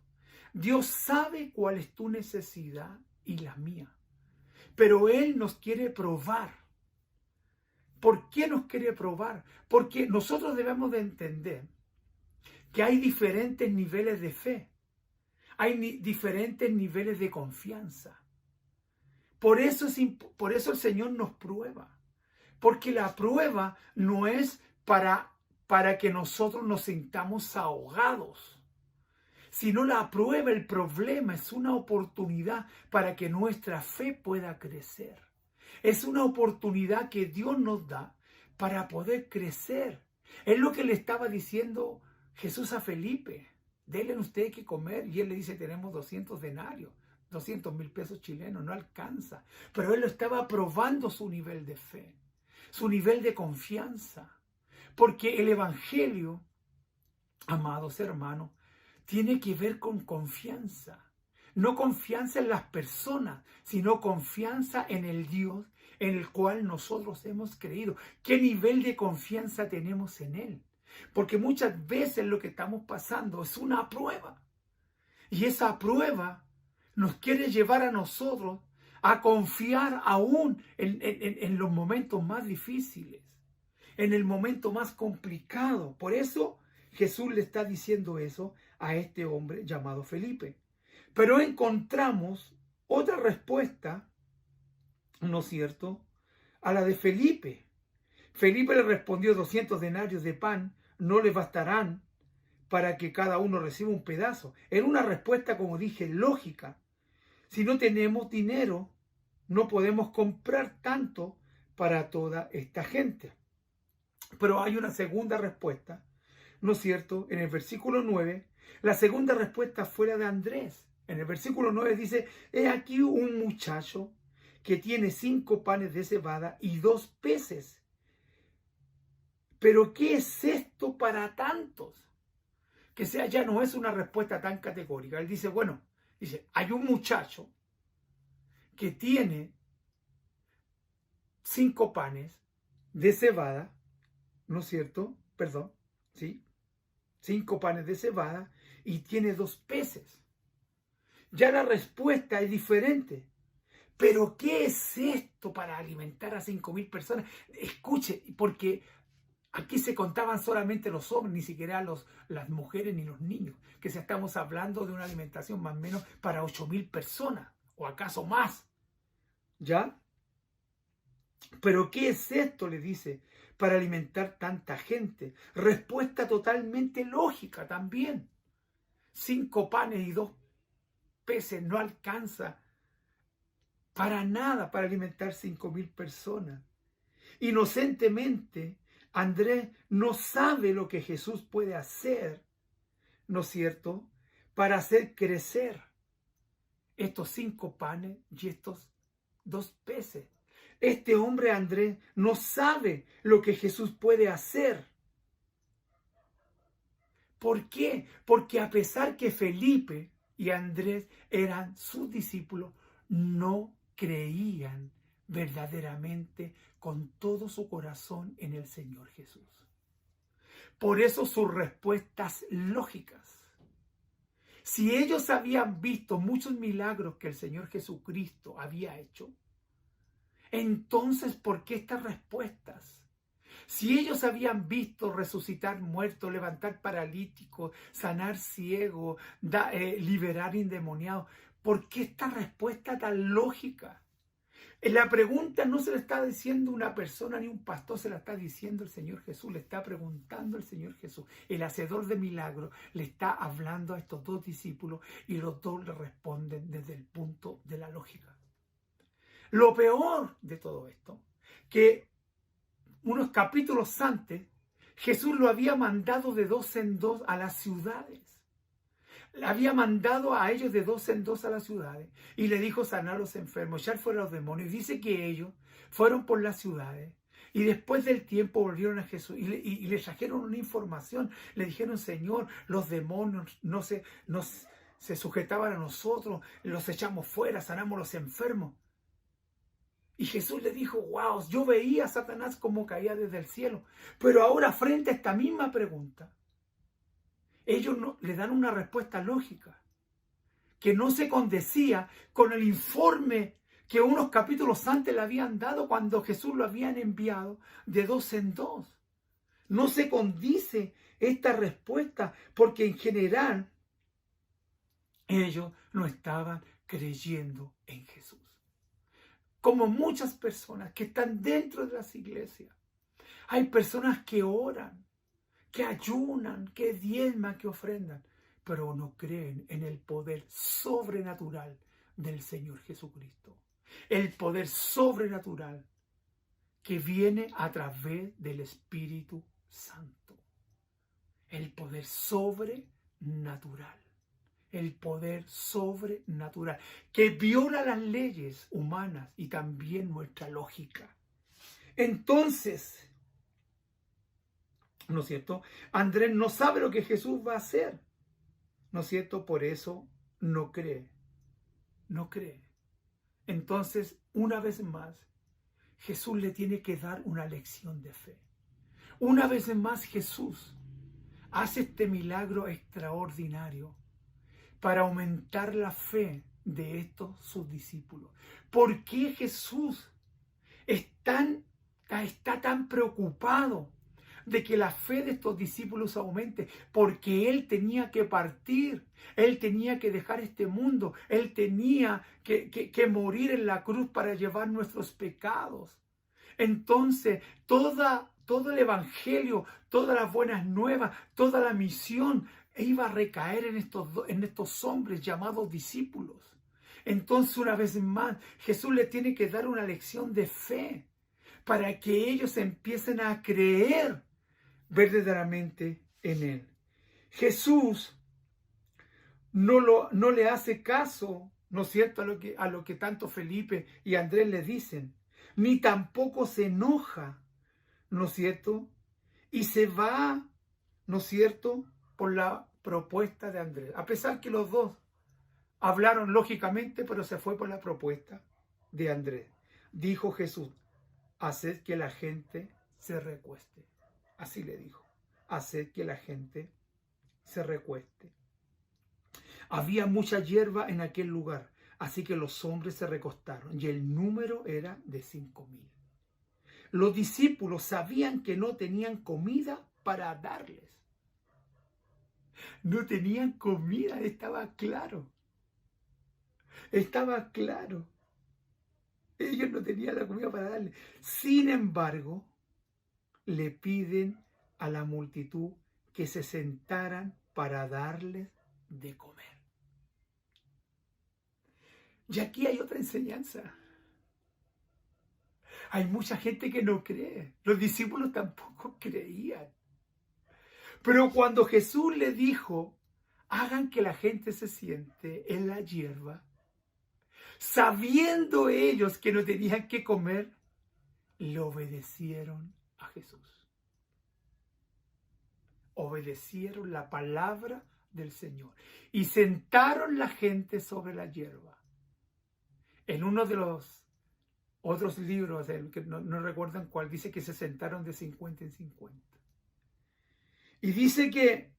Dios sabe cuál es tu necesidad y la mía. Pero Él nos quiere probar. ¿Por qué nos quiere probar? Porque nosotros debemos de entender que hay diferentes niveles de fe. Hay diferentes niveles de confianza. Por eso el Señor nos prueba. Porque la prueba no es para que nosotros nos sintamos ahogados. Sino la prueba, el problema, es una oportunidad para que nuestra fe pueda crecer. Es una oportunidad que Dios nos da para poder crecer. Es lo que le estaba diciendo Jesús a Felipe. Denle ustedes que comer. Y él le dice, tenemos 200 denarios, 200.000 pesos chilenos, no alcanza. Pero él lo estaba probando su nivel de fe, su nivel de confianza. Porque el Evangelio, amados hermanos, tiene que ver con confianza. No confianza en las personas, sino confianza en el Dios en el cual nosotros hemos creído. ¿Qué nivel de confianza tenemos en Él? Porque muchas veces lo que estamos pasando es una prueba. Y esa prueba nos quiere llevar a nosotros a confiar aún en los momentos más difíciles, en el momento más complicado. Por eso Jesús le está diciendo eso a este hombre llamado Felipe. Pero encontramos otra respuesta, ¿no es cierto?, a la de Felipe. Felipe le respondió, 200 denarios de pan no le bastarán para que cada uno reciba un pedazo. Era una respuesta, como dije, lógica. Si no tenemos dinero, no podemos comprar tanto para toda esta gente. Pero hay una segunda respuesta, ¿no es cierto? En el versículo 9, la segunda respuesta fue la de Andrés. En el versículo 9 dice, he aquí un muchacho que tiene 5 panes de cebada y 2 peces. Pero ¿qué es esto para tantos? Que sea, ya no es una respuesta tan categórica. Él dice, bueno, hay un muchacho que tiene 5 panes de cebada, ¿no es cierto? Perdón, ¿sí? 5 panes de cebada y tiene 2 peces. Ya la respuesta es diferente. ¿Pero qué es esto para alimentar a 5.000 personas? Escuche, porque aquí se contaban solamente los hombres, ni siquiera las mujeres ni los niños. Que si estamos hablando de una alimentación más o menos para 8.000 personas, o acaso más. ¿Ya? ¿Pero qué es esto? Le dice, para alimentar tanta gente. Respuesta totalmente lógica también. 5 panes y 2 peces no alcanza para nada para alimentar 5.000 personas. Inocentemente, Andrés no sabe lo que Jesús puede hacer, ¿no es cierto?, para hacer crecer estos 5 panes y estos 2 peces. Este hombre Andrés no sabe lo que Jesús puede hacer ¿Por qué? Porque a pesar que Felipe y Andrés eran sus discípulos, no creían verdaderamente con todo su corazón en el Señor Jesús. Por eso sus respuestas lógicas. Si ellos habían visto muchos milagros que el Señor Jesucristo había hecho, entonces, ¿por qué estas respuestas? Si ellos habían visto resucitar muertos, levantar paralíticos, sanar ciegos, liberar endemoniados, ¿por qué esta respuesta tan lógica? La pregunta no se la está diciendo una persona ni un pastor, se la está diciendo el Señor Jesús, le está preguntando el Señor Jesús. El hacedor de milagros le está hablando a estos dos discípulos y los dos le responden desde el punto de la lógica. Lo peor de todo esto, que unos capítulos antes, Jesús lo había mandado de 2 en 2 a las ciudades. Le había mandado a ellos de 2 en 2 a las ciudades y le dijo sanar a los enfermos, echar fuera a los demonios. Dice que ellos fueron por las ciudades y después del tiempo volvieron a Jesús y le trajeron una información. Le dijeron, Señor, los demonios no se sujetaban a nosotros, los echamos fuera, sanamos a los enfermos. Y Jesús le dijo, wow, yo veía a Satanás como caía desde el cielo. Pero ahora frente a esta misma pregunta, ellos le dan una respuesta lógica, que no se condecía con el informe que unos capítulos antes le habían dado cuando Jesús lo habían enviado de 2 en 2. No se condice esta respuesta porque en general ellos no estaban creyendo en Jesús. Como muchas personas que están dentro de las iglesias. Hay personas que oran, que ayunan, que diezman, que ofrendan, pero no creen en el poder sobrenatural del Señor Jesucristo. El poder sobrenatural que viene a través del Espíritu Santo. El poder sobrenatural. El poder sobrenatural que viola las leyes humanas y también nuestra lógica. Entonces, ¿no es cierto? Andrés no sabe lo que Jesús va a hacer, ¿no es cierto? Por eso no cree, no cree. Entonces, una vez más, Jesús le tiene que dar una lección de fe. Una vez más, Jesús hace este milagro extraordinario para aumentar la fe de estos sus discípulos. ¿Por qué Jesús está tan preocupado de que la fe de estos discípulos aumente? Porque Él tenía que partir, Él tenía que dejar este mundo, Él tenía que morir en la cruz para llevar nuestros pecados. Entonces, todo el evangelio, todas las buenas nuevas, toda la misión iba a recaer en estos hombres llamados discípulos. Entonces, una vez más, Jesús le tiene que dar una lección de fe para que ellos empiecen a creer verdaderamente en Él. Jesús no le hace caso, ¿no es cierto?, a lo que tanto Felipe y Andrés le dicen, ni tampoco se enoja, ¿no es cierto?, y se va, ¿no es cierto?, por la propuesta de Andrés. A pesar que los dos hablaron lógicamente, pero se fue por la propuesta de Andrés. Dijo Jesús, haced que la gente se recueste. Así le dijo, haced que la gente se recueste. Había mucha hierba en aquel lugar, así que los hombres se recostaron y el número era de 5,000. Los discípulos sabían que no tenían comida para darles. No tenían comida, estaba claro. Estaba claro. Ellos no tenían la comida para darles. Sin embargo, le piden a la multitud que se sentaran para darles de comer. Y aquí hay otra enseñanza. Hay mucha gente que no cree. Los discípulos tampoco creían. Pero cuando Jesús le dijo, hagan que la gente se siente en la hierba, sabiendo ellos que no tenían que comer, le obedecieron a Jesús. obedecieron la palabra del Señor y sentaron la gente sobre la hierba. En uno de los otros libros, que no recuerdan cuál, dice que se sentaron de 50 en 50. Y dice que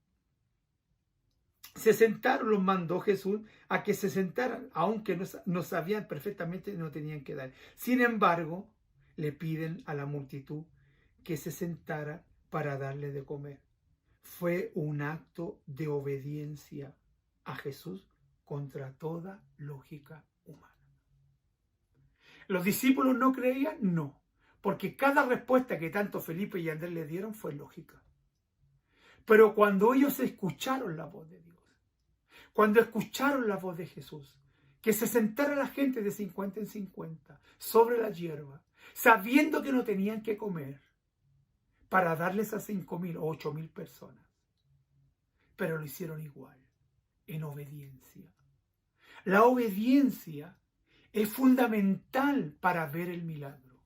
se sentaron, los mandó Jesús a que se sentaran, aunque no sabían perfectamente, no tenían que dar. Sin embargo, le piden a la multitud que se sentara para darle de comer. Fue un acto de obediencia a Jesús contra toda lógica humana. ¿Los discípulos no creían? No, porque cada respuesta que tanto Felipe y Andrés le dieron fue lógica. Pero cuando ellos escucharon la voz de Dios, cuando escucharon la voz de Jesús, que se sentara la gente de 50 en 50 sobre la hierba, sabiendo que no tenían que comer, para darles a 5.000 o 8.000 personas. Pero lo hicieron igual, en obediencia. La obediencia es fundamental para ver el milagro.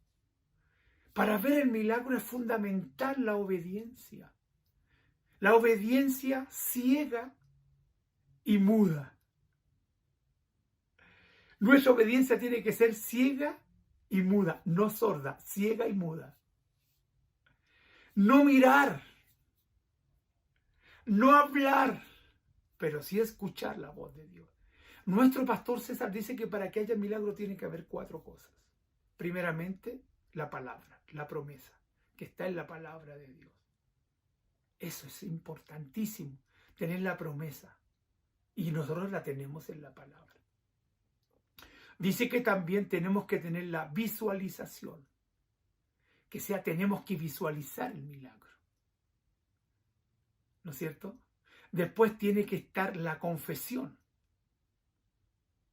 Para ver el milagro es fundamental la obediencia. La obediencia ciega y muda. Nuestra obediencia tiene que ser ciega y muda, no sorda, ciega y muda. No mirar, no hablar, pero sí escuchar la voz de Dios. Nuestro pastor César dice que para que haya milagro tiene que haber 4 cosas. Primeramente, la palabra, la promesa, que está en la palabra de Dios. Eso es importantísimo, tener la promesa. Y nosotros la tenemos en la palabra. Dice que también tenemos que tener la visualización. Que sea, tenemos que visualizar el milagro. ¿No es cierto? Después tiene que estar la confesión.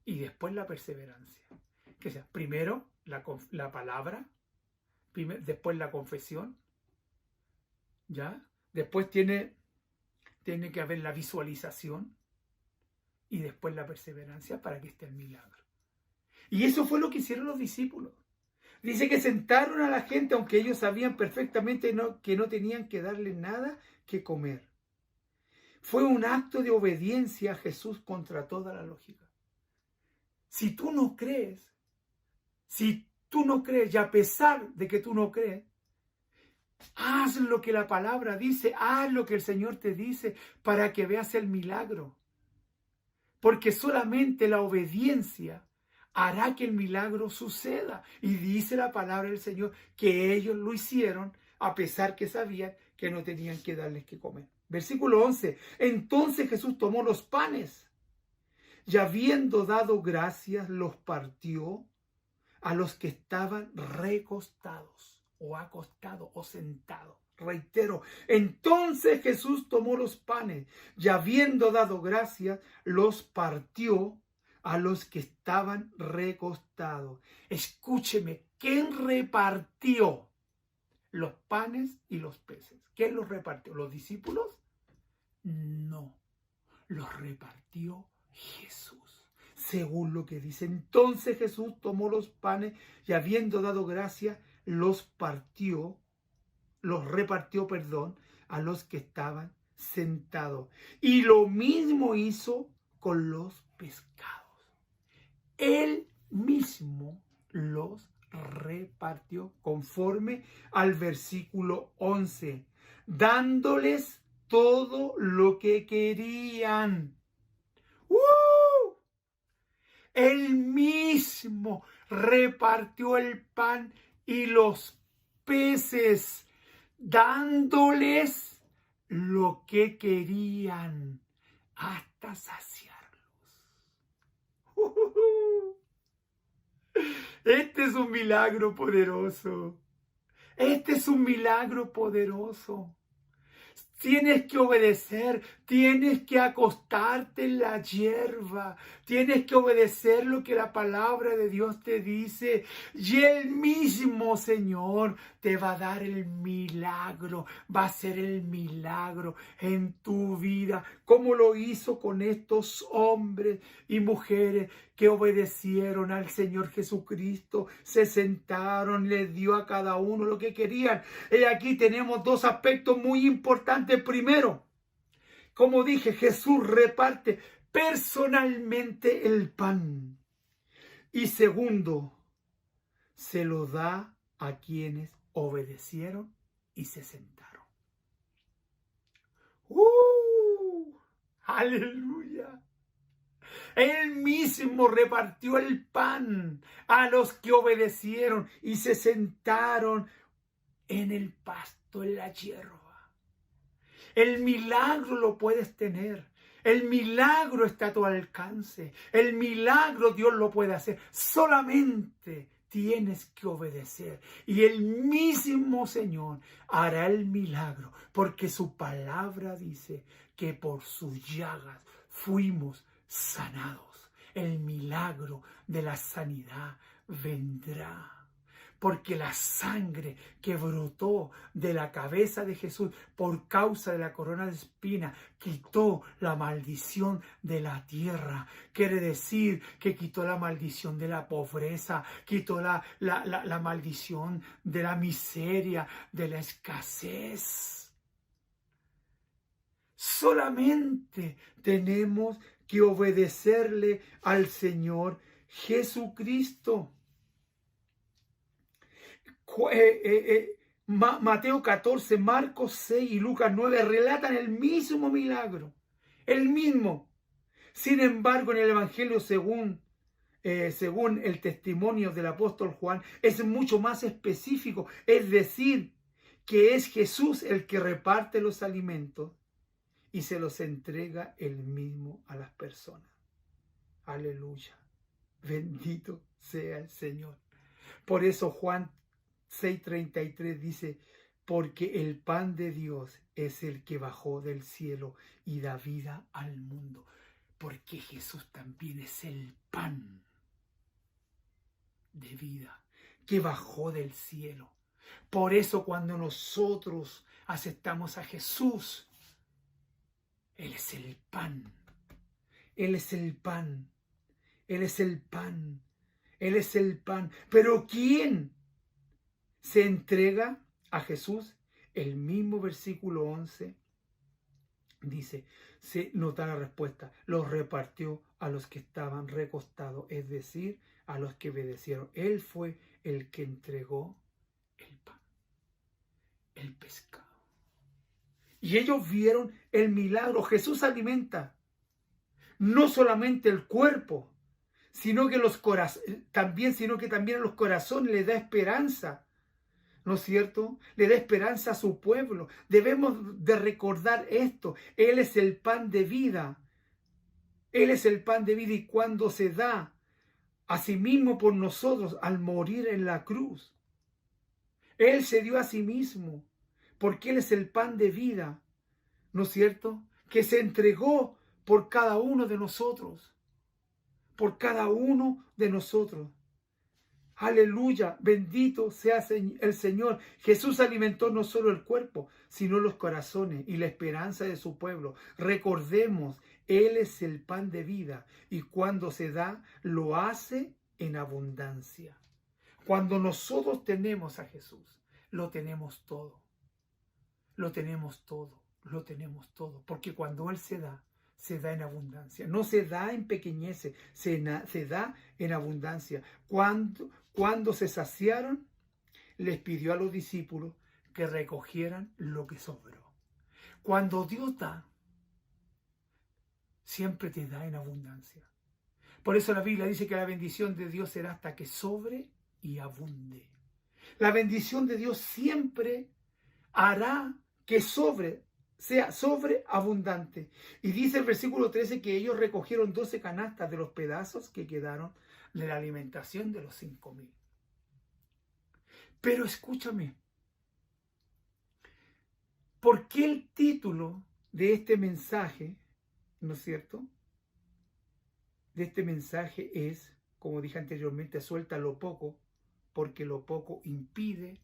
Y después la perseverancia. Que sea, primero la palabra, después la confesión, ¿ya? Después tiene que haber la visualización y después la perseverancia para que esté el milagro. Y eso fue lo que hicieron los discípulos. Dice que sentaron a la gente, aunque ellos sabían perfectamente que no tenían que darle nada que comer. Fue un acto de obediencia a Jesús contra toda la lógica. Si tú no crees, y a pesar de que tú no crees, haz lo que la palabra dice, haz lo que el Señor te dice para que veas el milagro. Porque solamente la obediencia hará que el milagro suceda. Y dice la palabra del Señor que ellos lo hicieron a pesar que sabían que no tenían que darles que comer. Versículo 11. Entonces Jesús tomó los panes y habiendo dado gracias los partió a los que estaban recostados o acostados o sentados. Reitero, entonces Jesús tomó los panes y habiendo dado gracias los partió a los que estaban recostados. Escúcheme, ¿quién repartió los panes y los peces? ¿Quién los repartió? ¿Los discípulos? No, los repartió Jesús. Según lo que dice, entonces Jesús tomó los panes y habiendo dado gracias los repartió, a los que estaban sentados. Y lo mismo hizo con los pescados. Él mismo los repartió conforme al versículo 11, dándoles todo lo que querían. Él mismo repartió el pan y los peces, dándoles lo que querían hasta saciarlos. Este es un milagro poderoso. Este es un milagro poderoso. Tienes que obedecer, tienes que acostarte en la hierba, tienes que obedecer lo que la palabra de Dios te dice y el mismo Señor te va a dar el milagro, va a ser el milagro en tu vida, como lo hizo con estos hombres y mujeres que obedecieron al Señor Jesucristo, se sentaron, les dio a cada uno lo que querían. Y aquí tenemos dos aspectos muy importantes. Primero, como dije, Jesús reparte personalmente el pan. Y segundo, se lo da a quienes obedecieron y se sentaron. ¡Aleluya! Él mismo repartió el pan a los que obedecieron y se sentaron en el pasto, en la hierba. El milagro lo puedes tener. El milagro está a tu alcance. El milagro Dios lo puede hacer. Solamente tienes que obedecer. Y el mismo Señor hará el milagro. Porque su palabra dice que por sus llagas fuimos sanados. El milagro de la sanidad vendrá. Porque la sangre que brotó de la cabeza de Jesús por causa de la corona de espinas quitó la maldición de la tierra. Quiere decir que quitó la maldición de la pobreza, quitó la maldición de la miseria, de la escasez. Solamente tenemos que obedecerle al Señor Jesucristo. Mateo 14, Marcos 6 y Lucas 9 relatan el mismo milagro, el mismo. Sin embargo, en el Evangelio según el testimonio del apóstol Juan, es mucho más específico, es decir, que es Jesús el que reparte los alimentos y se los entrega él mismo a las personas. Aleluya, bendito sea el Señor. Por eso Juan 6:33 dice, porque el pan de Dios es el que bajó del cielo y da vida al mundo. Porque Jesús también es el pan de vida que bajó del cielo. Por eso cuando nosotros aceptamos a Jesús, Él es el pan. Él es el pan. Él es el pan. Él es el pan. Pero ¿quién se entrega a Jesús? El mismo versículo 11 dice, se nota la respuesta, los repartió a los que estaban recostados, es decir, a los que obedecieron. Él fue el que entregó el pan, el pescado. Y ellos vieron el milagro. Jesús alimenta no solamente el cuerpo, sino que también a los corazones les da esperanza. ¿No es cierto? Le da esperanza a su pueblo. Debemos de recordar esto. Él es el pan de vida. Él es el pan de vida y cuando se da a sí mismo por nosotros al morir en la cruz, Él se dio a sí mismo porque Él es el pan de vida. ¿No es cierto? Que se entregó por cada uno de nosotros. Por cada uno de nosotros. Aleluya, bendito sea el Señor. Jesús alimentó no solo el cuerpo, sino los corazones y la esperanza de su pueblo. Recordemos, Él es el pan de vida y cuando se da, lo hace en abundancia. Cuando nosotros tenemos a Jesús, lo tenemos todo. Lo tenemos todo, lo tenemos todo. Porque cuando Él se da en abundancia. No se da en pequeñeces, se da en abundancia. Cuando se saciaron, les pidió a los discípulos que recogieran lo que sobró. Cuando Dios da, siempre te da en abundancia. Por eso la Biblia dice que la bendición de Dios será hasta que sobre y abunde. La bendición de Dios siempre hará que sea sobreabundante. Y dice el versículo 13 que ellos recogieron 12 canastas de los pedazos que quedaron de la alimentación de los 5,000. Pero escúchame, ¿por qué el título de este mensaje, no es cierto? De este mensaje es, como dije anteriormente, suelta lo poco, porque lo poco impide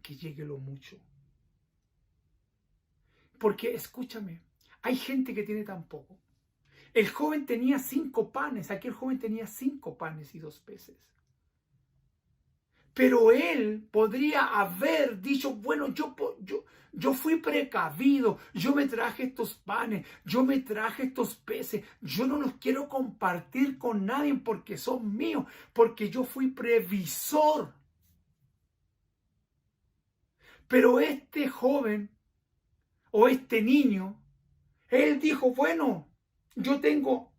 que llegue lo mucho. Porque, escúchame, hay gente que tiene tan poco, El joven tenía 5 panes, aquel joven tenía 5 panes y 2 peces. Pero él podría haber dicho, bueno, yo fui precavido, yo me traje estos panes, yo me traje estos peces, yo no los quiero compartir con nadie porque son míos, porque yo fui previsor. Pero este joven o este niño, él dijo, bueno, yo tengo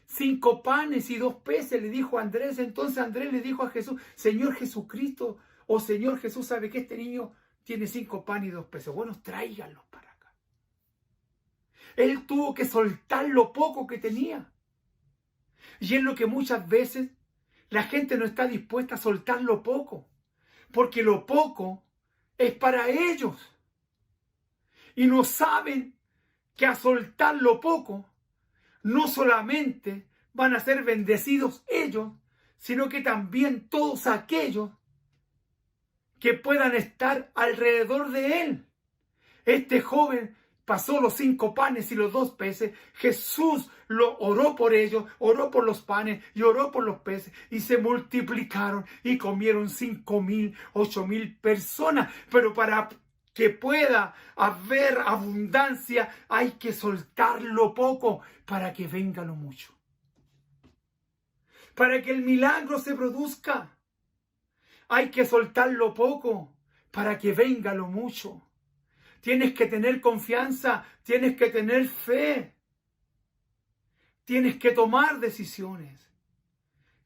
5 panes y 2 peces, le dijo a Andrés. Entonces Andrés le dijo a Jesús, Señor Jesucristo, o Señor Jesús, sabe que este niño tiene 5 panes y 2 peces. Bueno, tráiganlos para acá. Él tuvo que soltar lo poco que tenía. Y es lo que muchas veces la gente no está dispuesta a soltar lo poco, porque lo poco es para ellos. Y no saben que a soltar lo poco, no solamente van a ser bendecidos ellos, sino que también todos aquellos que puedan estar alrededor de él. Este joven pasó los 5 panes y los 2 peces. Jesús lo oró por ellos, oró por los panes y oró por los peces. Y se multiplicaron y comieron 5,000, 8,000 personas. Pero para que pueda haber abundancia, hay que soltar lo poco para que venga lo mucho. Para que el milagro se produzca, hay que soltar lo poco para que venga lo mucho. Tienes que tener confianza, tienes que tener fe, tienes que tomar decisiones.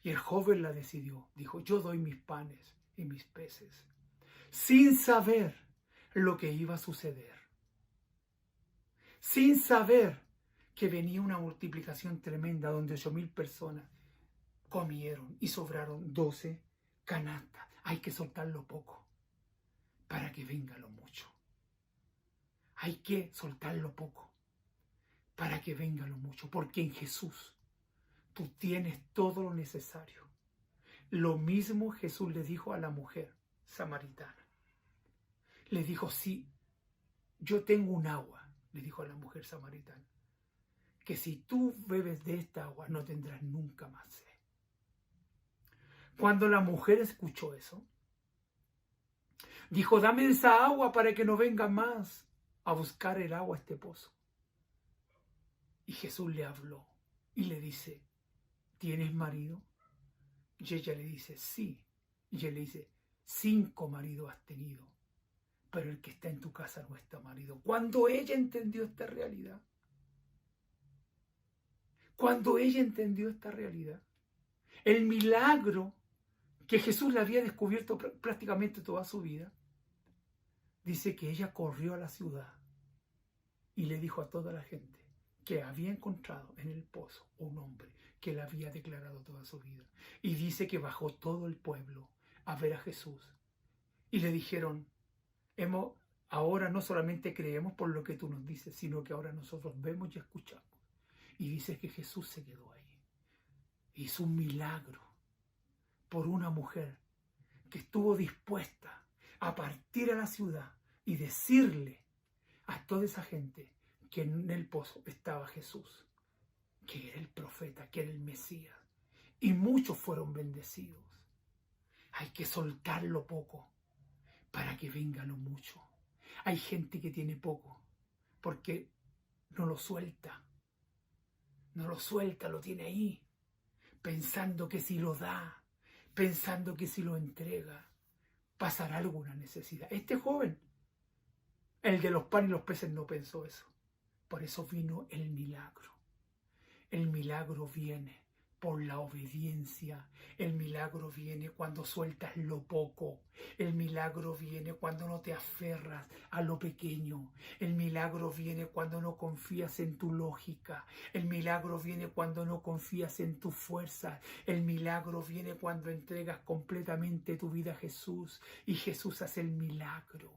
Y el joven la decidió, dijo, yo doy mis panes y mis peces, sin saber lo que iba a suceder, sin saber que venía una multiplicación tremenda donde 8,000 personas comieron y sobraron 12 canastas. Hay que soltar lo poco para que venga lo mucho. Hay que soltar lo poco para que venga lo mucho, porque en Jesús tú tienes todo lo necesario. Lo mismo Jesús le dijo a la mujer samaritana. Le dijo, sí, yo tengo un agua, le dijo a la mujer samaritana, que si tú bebes de esta agua no tendrás nunca más sed. Cuando la mujer escuchó eso, dijo, dame esa agua para que no venga más a buscar el agua a este pozo. Y Jesús le habló y le dice, ¿tienes marido? Y ella le dice, sí. Y él le dice, 5 maridos has tenido, pero el que está en tu casa no está marido. Cuando ella entendió esta realidad, el milagro que Jesús le había descubierto prácticamente toda su vida, dice que ella corrió a la ciudad y le dijo a toda la gente que había encontrado en el pozo un hombre que le había declarado toda su vida. Y dice que bajó todo el pueblo a ver a Jesús. Y le dijeron, ahora no solamente creemos por lo que tú nos dices, sino que ahora nosotros vemos y escuchamos. Y dice que Jesús se quedó ahí. Hizo un milagro por una mujer que estuvo dispuesta a partir a la ciudad y decirle a toda esa gente que en el pozo estaba Jesús, que era el profeta, que era el Mesías. Y muchos fueron bendecidos. Hay que soltar lo poco para que venga lo mucho. Hay gente que tiene poco porque no lo suelta. No lo suelta, lo tiene ahí, pensando que si lo da, pensando que si lo entrega, pasará alguna necesidad. Este joven, el de los panes y los peces, no pensó eso. Por eso vino el milagro. El milagro viene por la obediencia. El milagro viene cuando sueltas lo poco. El milagro viene cuando no te aferras a lo pequeño. El milagro viene cuando no confías en tu lógica. El milagro viene cuando no confías en tu fuerza. El milagro viene cuando entregas completamente tu vida a Jesús y Jesús hace el milagro.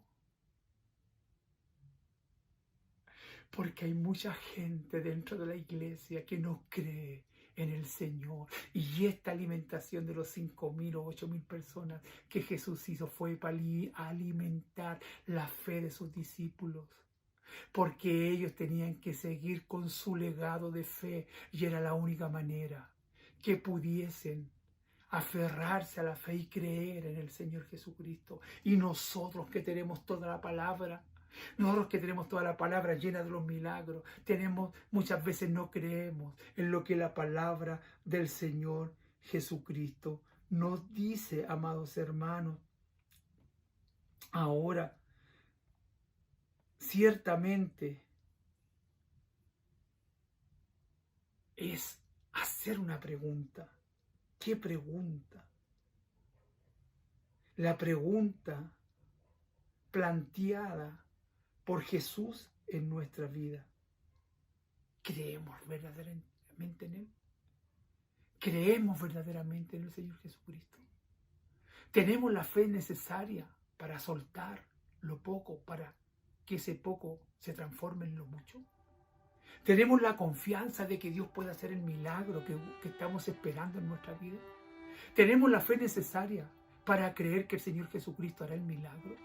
Porque hay mucha gente dentro de la iglesia que no cree en el Señor. Y esta alimentación de los 5,000 o 8,000 personas que Jesús hizo fue para alimentar la fe de sus discípulos. porque ellos tenían que seguir con su legado de fe y era la única manera que pudiesen aferrarse a la fe y creer en el Señor Jesucristo. Y nosotros que tenemos toda la palabra, llena de los milagros, muchas veces no creemos en lo que la palabra del Señor Jesucristo nos dice, amados hermanos. Ahora, ciertamente es hacer una pregunta. ¿Qué pregunta? La pregunta planteada por Jesús en nuestra vida. ¿Creemos verdaderamente en Él? ¿Creemos verdaderamente en el Señor Jesucristo? ¿Tenemos la fe necesaria para soltar lo poco, para que ese poco se transforme en lo mucho? ¿Tenemos la confianza de que Dios puede hacer el milagro que estamos esperando en nuestra vida? ¿Tenemos la fe necesaria para creer que el Señor Jesucristo hará el milagro?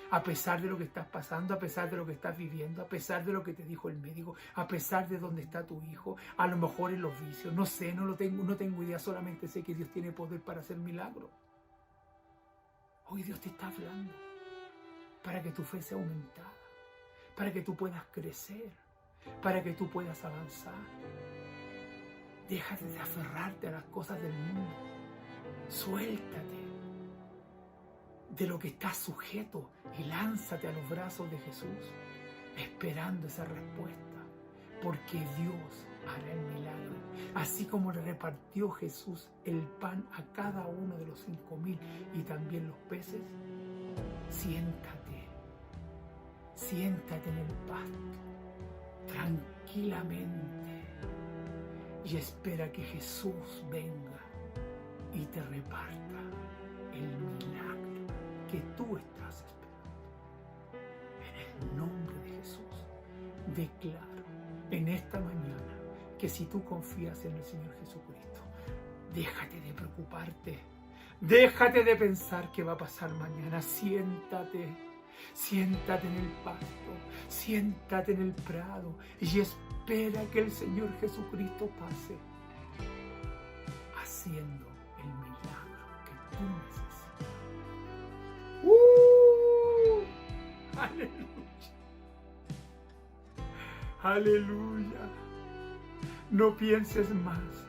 A pesar de lo que estás pasando, a pesar de lo que estás viviendo, a pesar de lo que te dijo el médico, a pesar de dónde está tu hijo, a lo mejor en los vicios, no sé, no tengo idea, solamente sé que Dios tiene poder para hacer milagro. Hoy Dios te está hablando para que tu fe sea aumentada, para que tú puedas crecer, para que tú puedas avanzar. Déjate de aferrarte a las cosas del mundo. Suéltate de lo que estás sujeto y lánzate a los brazos de Jesús, esperando esa respuesta, porque Dios hará el milagro. Así como le repartió Jesús el pan a cada uno de los 5,000 y también los peces, siéntate en el pasto, tranquilamente, y espera que Jesús venga y te reparta el milagro que tú estás esperando. En el nombre de Jesús, declaro en esta mañana que si tú confías en el Señor Jesucristo, déjate de preocuparte, déjate de pensar qué va a pasar mañana. Siéntate en el pasto, siéntate en el prado y espera que el Señor Jesucristo pase haciendo el milagro que tú necesitas. ¡Aleluya! ¡Aleluya! No pienses más,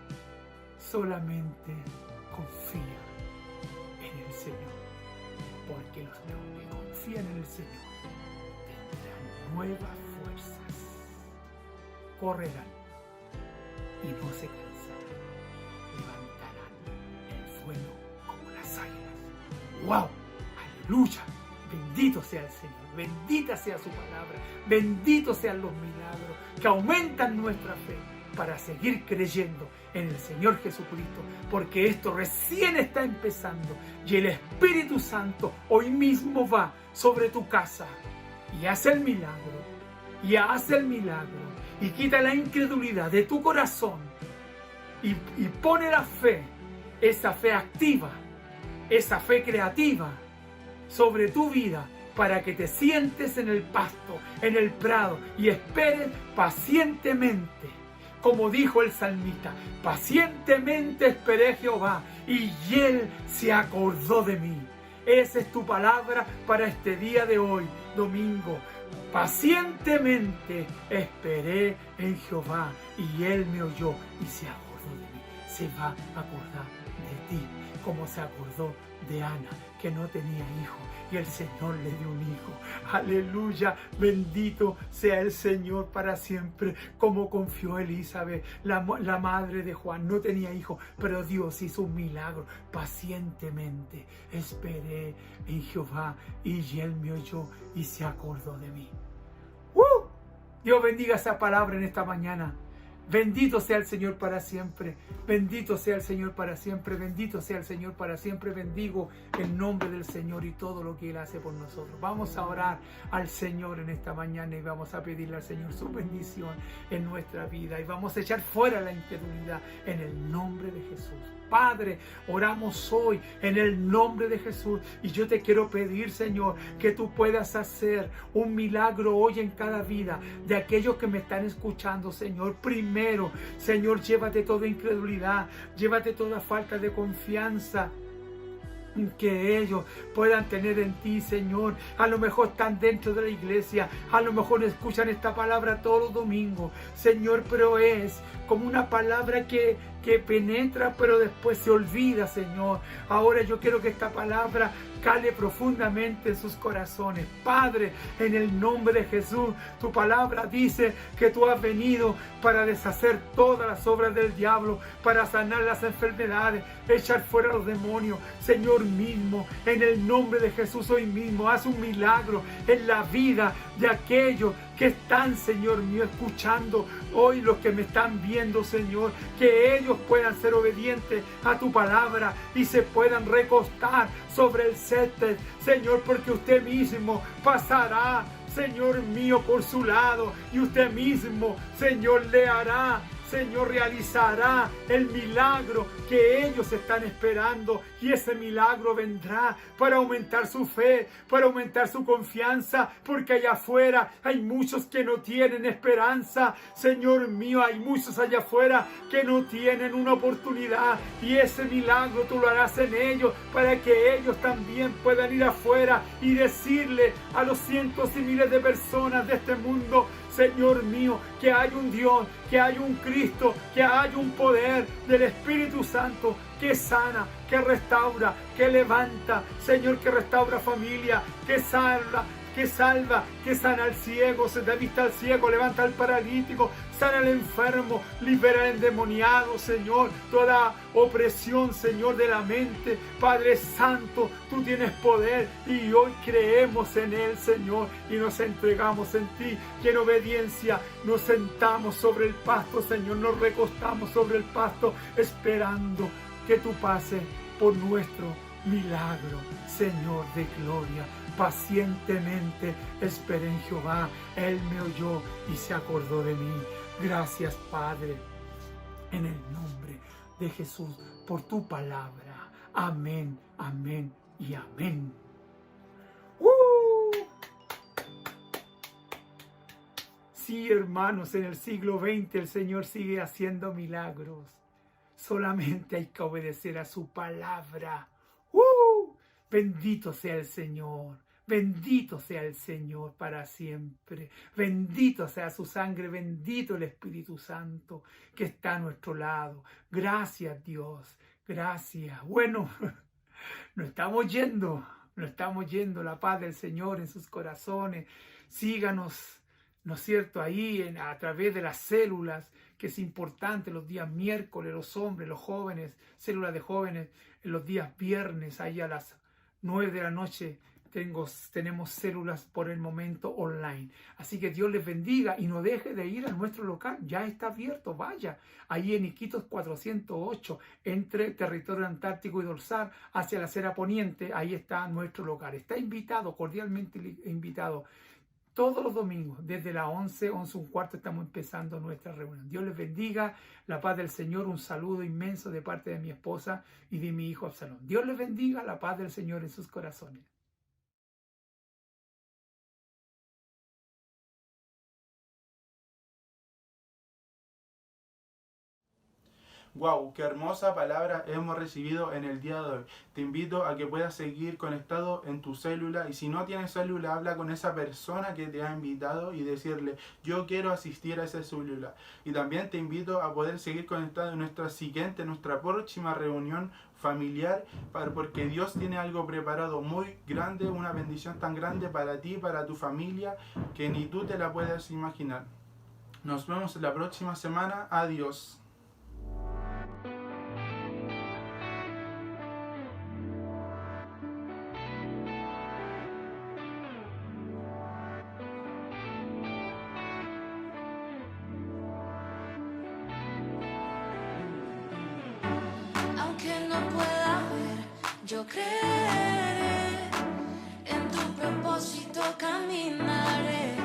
solamente confía en el Señor, porque los que confían en el Señor tendrán nuevas fuerzas, correrán y no se cansarán, levantarán el vuelo como las águilas. ¡Wow! ¡Aleluya! Bendito sea el Señor, bendita sea su palabra, benditos sean los milagros que aumentan nuestra fe para seguir creyendo en el Señor Jesucristo, porque esto recién está empezando y el Espíritu Santo hoy mismo va sobre tu casa y hace el milagro, y quita la incredulidad de tu corazón y pone la fe, esa fe activa, esa fe creativa sobre tu vida, para que te sientes en el pasto, en el prado y esperes pacientemente. Como dijo el salmista, pacientemente esperé a Jehová y Él se acordó de mí. Esa es tu palabra para este día de hoy, domingo. Pacientemente esperé en Jehová y Él me oyó y se acordó de mí. Se va a acordar de ti, como se acordó de Ana, que no tenía hijo, y el Señor le dio un hijo. Aleluya, bendito sea el Señor para siempre. Como confió Elizabeth, la madre de Juan, no tenía hijo, pero Dios hizo un milagro. Pacientemente esperé en Jehová y Él me oyó y se acordó de mí. Dios bendiga esa palabra en esta mañana. Bendito sea el Señor para siempre, bendito sea el Señor para siempre, bendito sea el Señor para siempre. Bendigo el nombre del Señor y todo lo que Él hace por nosotros. Vamos a orar al Señor en esta mañana y vamos a pedirle al Señor su bendición en nuestra vida y vamos a echar fuera la incredulidad en el nombre de Jesús. Padre, oramos hoy en el nombre de Jesús. Y yo te quiero pedir, Señor, que tú puedas hacer un milagro hoy en cada vida de aquellos que me están escuchando, Señor. Primero, Señor, llévate toda incredulidad, llévate toda falta de confianza que ellos puedan tener en ti, Señor. A lo mejor están dentro de la iglesia, a lo mejor escuchan esta palabra todos los domingos, Señor, pero es como una palabra que penetra, pero después se olvida, Señor. Ahora yo quiero que esta palabra cale profundamente en sus corazones. Padre, en el nombre de Jesús, tu palabra dice que tú has venido para deshacer todas las obras del diablo, para sanar las enfermedades, echar fuera los demonios. Señor mismo, en el nombre de Jesús, hoy mismo, haz un milagro en la vida de aquellos que están, Señor mío, escuchando hoy, los que me están viendo, Señor, que ellos puedan ser obedientes a tu palabra y se puedan recostar sobre el césped, Señor, porque usted mismo pasará, Señor mío, por su lado, y usted mismo, Señor, le hará, Señor, realizará el milagro que ellos están esperando, y ese milagro vendrá para aumentar su fe, para aumentar su confianza, porque allá afuera hay muchos que no tienen esperanza, Señor mío, hay muchos allá afuera que no tienen una oportunidad, y ese milagro tú lo harás en ellos, para que ellos también puedan ir afuera y decirle a los cientos y miles de personas de este mundo, Señor mío, que hay un Dios, que hay un Cristo, que hay un poder del Espíritu Santo que sana, que restaura, que levanta, Señor, que restaura familia, que salva, que sana al ciego, se da vista al ciego, levanta al paralítico, sana al enfermo, libera al endemoniado, Señor, toda opresión, Señor, de la mente. Padre Santo, tú tienes poder y hoy creemos en Él, Señor, y nos entregamos en ti, y en obediencia nos sentamos sobre el pasto, Señor, nos recostamos sobre el pasto, esperando que tú pases por nuestro milagro, Señor de gloria. Pacientemente esperé en Jehová, Él me oyó y se acordó de mí. Gracias, Padre, en el nombre de Jesús, por tu palabra. Amén, amén y amén. Sí, hermanos, en el siglo XX el Señor sigue haciendo milagros. Solamente hay que obedecer a su palabra. Bendito sea el Señor. Bendito sea el Señor para siempre. Bendito sea su sangre. Bendito el Espíritu Santo que está a nuestro lado. Gracias, Dios. Gracias. Bueno, nos estamos yendo. La paz del Señor en sus corazones. Síganos, ¿no es cierto?, ahí a través de las células, que es importante, los días miércoles, los hombres, los jóvenes, células de jóvenes, en los días viernes, ahí a las 9 de la noche, tenemos células por el momento online. Así que Dios les bendiga y no deje de ir a nuestro local. Ya está abierto, vaya. Ahí en Iquitos 408, entre territorio antártico y dorsal, hacia la acera poniente, ahí está nuestro local. Está invitado, cordialmente invitado. Todos los domingos, desde las 11:15, estamos empezando nuestra reunión. Dios les bendiga, la paz del Señor, un saludo inmenso de parte de mi esposa y de mi hijo Absalón. Dios les bendiga, la paz del Señor en sus corazones.
Wow, qué hermosa palabra hemos recibido en el día de hoy. Te invito a que puedas seguir conectado en tu célula, y si no tienes célula, habla con esa persona que te ha invitado y decirle: yo quiero asistir a esa célula. Y también te invito a poder seguir conectado en nuestra próxima reunión familiar, porque Dios tiene algo preparado muy grande, una bendición tan grande para ti, para tu familia, que ni tú te la puedes imaginar. Nos vemos la próxima semana. Adiós.
Aunque no pueda ver, yo creeré, en tu propósito caminaré.